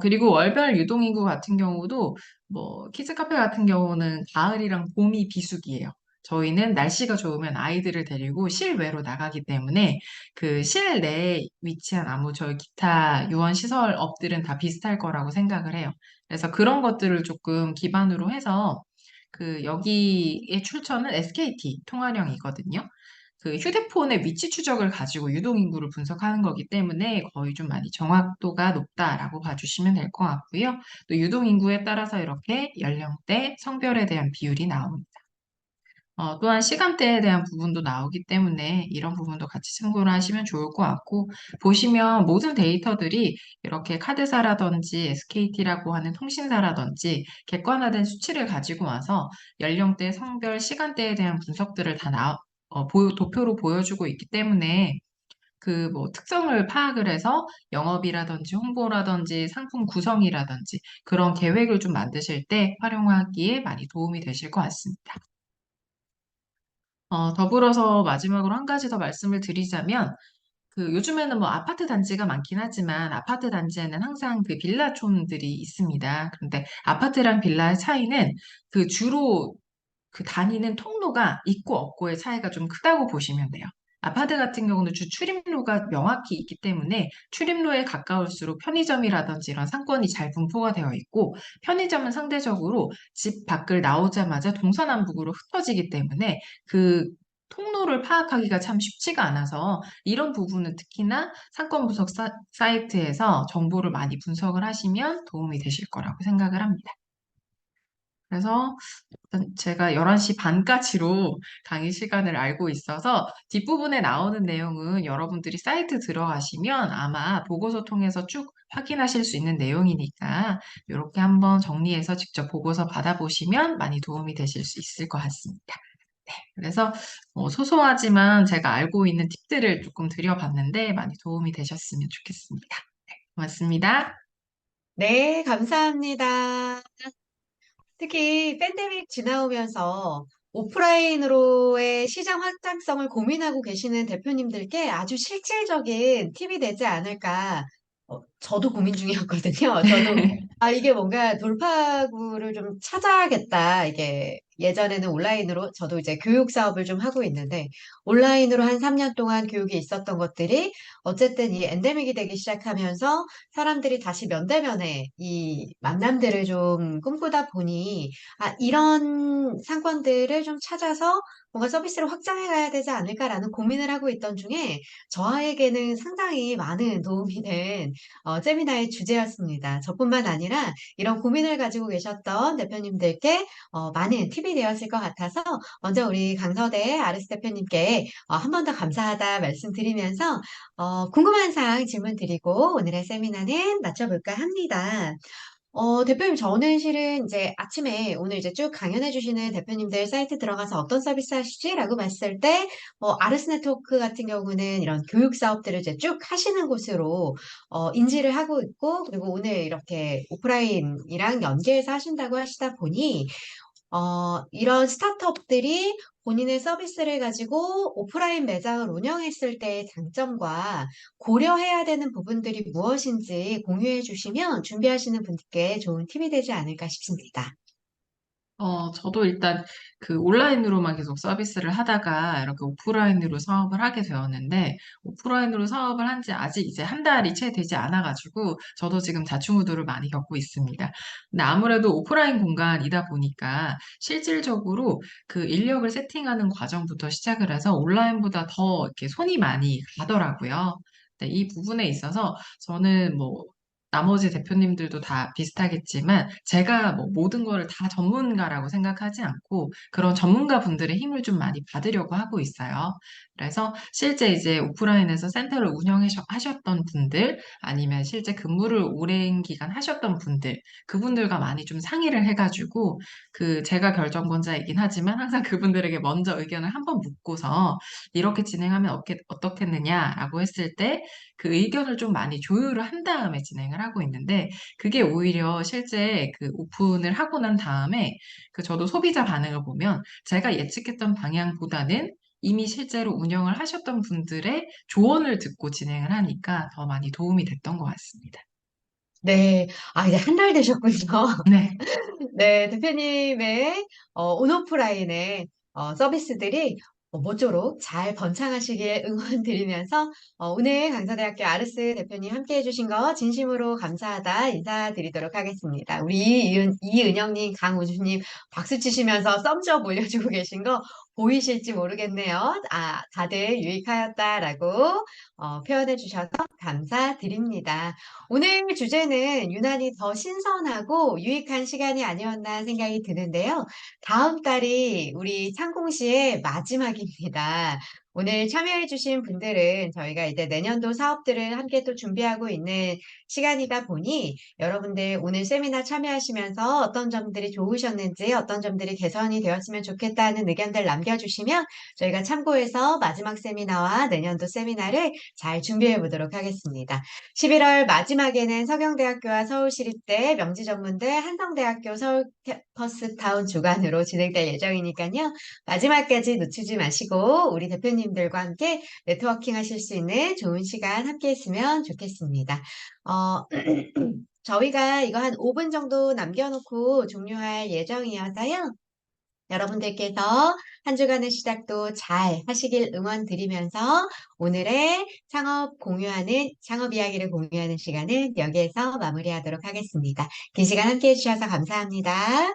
그리고 월별 유동인구 같은 경우도 뭐 키즈 카페 같은 경우는 가을이랑 봄이 비수기예요. 저희는 날씨가 좋으면 아이들을 데리고 실외로 나가기 때문에 그 실내에 위치한 저희 기타 유원 시설업들은 다 비슷할 거라고 생각을 해요. 그래서 그런 것들을 조금 기반으로 해서 여기의 출처는 SKT 통화령이거든요. 휴대폰의 위치 추적을 가지고 유동인구를 분석하는 거기 때문에 거의 좀 많이 정확도가 높다라고 봐주시면 될 것 같고요. 또 유동인구에 따라서 이렇게 연령대, 성별에 대한 비율이 나옵니다. 또한 시간대에 대한 부분도 나오기 때문에 이런 부분도 같이 참고를 하시면 좋을 것 같고, 보시면 모든 데이터들이 이렇게 카드사라든지 SKT라고 하는 통신사라든지 객관화된 수치를 가지고 와서 연령대, 성별, 시간대에 대한 분석들을 다 도표로 보여주고 있기 때문에 뭐 특성을 파악을 해서 영업이라든지 홍보라든지 상품 구성이라든지 그런 계획을 좀 만드실 때 활용하기에 많이 도움이 되실 것 같습니다. 더불어서 마지막으로 한 가지 더 말씀을 드리자면, 요즘에는 뭐 아파트 단지가 많긴 하지만 아파트 단지에는 항상 빌라촌들이 있습니다. 그런데 아파트랑 빌라의 차이는 주로 다니는 통로가 있고 없고의 차이가 좀 크다고 보시면 돼요. 아파트 같은 경우는 주 출입로가 명확히 있기 때문에 출입로에 가까울수록 편의점이라든지 이런 상권이 잘 분포가 되어 있고 편의점은 상대적으로 집 밖을 나오자마자 동서남북으로 흩어지기 때문에 통로를 파악하기가 참 쉽지가 않아서 이런 부분은 특히나 상권 분석 사이트에서 정보를 많이 분석을 하시면 도움이 되실 거라고 생각을 합니다. 그래서 일단 제가 11시 반까지로 강의 시간을 알고 있어서 뒷부분에 나오는 내용은 여러분들이 사이트 들어가시면 아마 보고서 통해서 쭉 확인하실 수 있는 내용이니까 이렇게 한번 정리해서 직접 보고서 받아보시면 많이 도움이 되실 수 있을 것 같습니다. 네, 그래서 소소하지만 제가 알고 있는 팁들을 조금 드려봤는데 많이 도움이 되셨으면 좋겠습니다. 네, 고맙습니다. 네, 감사합니다. 특히 팬데믹 지나오면서 오프라인으로의 시장 확장성을 고민하고 계시는 대표님들께 아주 실질적인 팁이 되지 않을까. 저도 고민 중이었거든요. 저도 이게 뭔가 돌파구를 좀 찾아야겠다. 이게 예전에는 온라인으로 저도 이제 교육 사업을 좀 하고 있는데 온라인으로 한 3년 동안 교육이 있었던 것들이 어쨌든 이 엔데믹이 되기 시작하면서 사람들이 다시 면대면에 이 만남들을 좀 꿈꾸다 보니 이런 상권들을 좀 찾아서 뭔가 서비스를 확장해 가야 되지 않을까라는 고민을 하고 있던 중에 저에게는 상당히 많은 도움이 된 세미나의 주제였습니다. 저뿐만 아니라 이런 고민을 가지고 계셨던 대표님들께 많은 팁이 되었을 것 같아서 먼저 우리 강서대 아르스 대표님께 한 번 더 감사하다 말씀드리면서 궁금한 사항 질문 드리고 오늘의 세미나는 마쳐볼까 합니다. 대표님, 저는 실은 이제 아침에 오늘 이제 쭉 강연해 주시는 대표님들 사이트 들어가서 어떤 서비스 하시지? 라고 봤을 때, 아르스 네트워크 같은 경우는 이런 교육 사업들을 이제 쭉 하시는 곳으로, 인지를 하고 있고, 그리고 오늘 이렇게 오프라인이랑 연계해서 하신다고 하시다 보니, 이런 스타트업들이 본인의 서비스를 가지고 오프라인 매장을 운영했을 때의 장점과 고려해야 되는 부분들이 무엇인지 공유해 주시면 준비하시는 분들께 좋은 팁이 되지 않을까 싶습니다. 저도 일단 그 온라인으로만 계속 서비스를 하다가 이렇게 오프라인으로 사업을 하게 되었는데, 오프라인으로 사업을 한 지 아직 이제 한 달이 채 되지 않아가지고, 저도 지금 자충우도를 많이 겪고 있습니다. 근데 아무래도 오프라인 공간이다 보니까 실질적으로 그 인력을 세팅하는 과정부터 시작을 해서 온라인보다 더 이렇게 손이 많이 가더라고요. 네, 이 부분에 있어서 저는 뭐 나머지 대표님들도 다 비슷하겠지만 제가 뭐 모든 거를 다 전문가라고 생각하지 않고 그런 전문가 분들의 힘을 좀 많이 받으려고 하고 있어요. 그래서 실제 이제 오프라인에서 센터를 운영하셨던 분들 아니면 실제 근무를 오랜 기간 하셨던 분들 그분들과 많이 좀 상의를 해가지고 그 제가 결정권자이긴 하지만 항상 그분들에게 먼저 의견을 한번 묻고서 이렇게 진행하면 어떻겠느냐라고 했을 때 그 의견을 좀 많이 조율을 한 다음에 진행을 하고 있는데 그게 오히려 실제 그 오픈을 하고 난 다음에 그 저도 소비자 반응을 보면 제가 예측했던 방향보다는 이미 실제로 운영을 하셨던 분들의 조언을 듣고 진행을 하니까 더 많이 도움이 됐던 것 같습니다. 네, 이제 한 달 되셨군요. 네. 네, 대표님의 온오프라인의 서비스들이 모쪼록 잘 번창하시길 응원드리면서 오늘 강서대학교 아르스 대표님 함께 해주신 거 진심으로 감사하다 인사드리도록 하겠습니다. 우리 이은영님, 강우주님 박수 치시면서 썸좀 올려주고 계신 거 보이실지 모르겠네요. 다들 유익하였다라고 표현해 주셔서 감사드립니다. 오늘 주제는 유난히 더 신선하고 유익한 시간이 아니었나 생각이 드는데요. 다음 달이 우리 창공시의 마지막입니다. 오늘 참여해주신 분들은 저희가 이제 내년도 사업들을 함께 또 준비하고 있는 시간이다 보니 여러분들 오늘 세미나 참여하시면서 어떤 점들이 좋으셨는지 어떤 점들이 개선이 되었으면 좋겠다는 의견들 남겨주시면 저희가 참고해서 마지막 세미나와 내년도 세미나를 잘 준비해 보도록 하겠습니다. 11월 마지막에는 서경대학교와 서울시립대, 명지전문대, 한성대학교 서울커스타운 주관으로 진행될 예정이니까요. 마지막까지 놓치지 마시고 우리 대표님들과 함께 네트워킹 하실 수 있는 좋은 시간 함께 했으면 좋겠습니다. 저희가 이거 한 5분 정도 남겨놓고 종료할 예정이어서요. 여러분들께서 한 주간의 시작도 잘 하시길 응원드리면서 오늘의 창업 이야기를 공유하는 시간은 여기에서 마무리하도록 하겠습니다. 긴 시간 함께 해주셔서 감사합니다.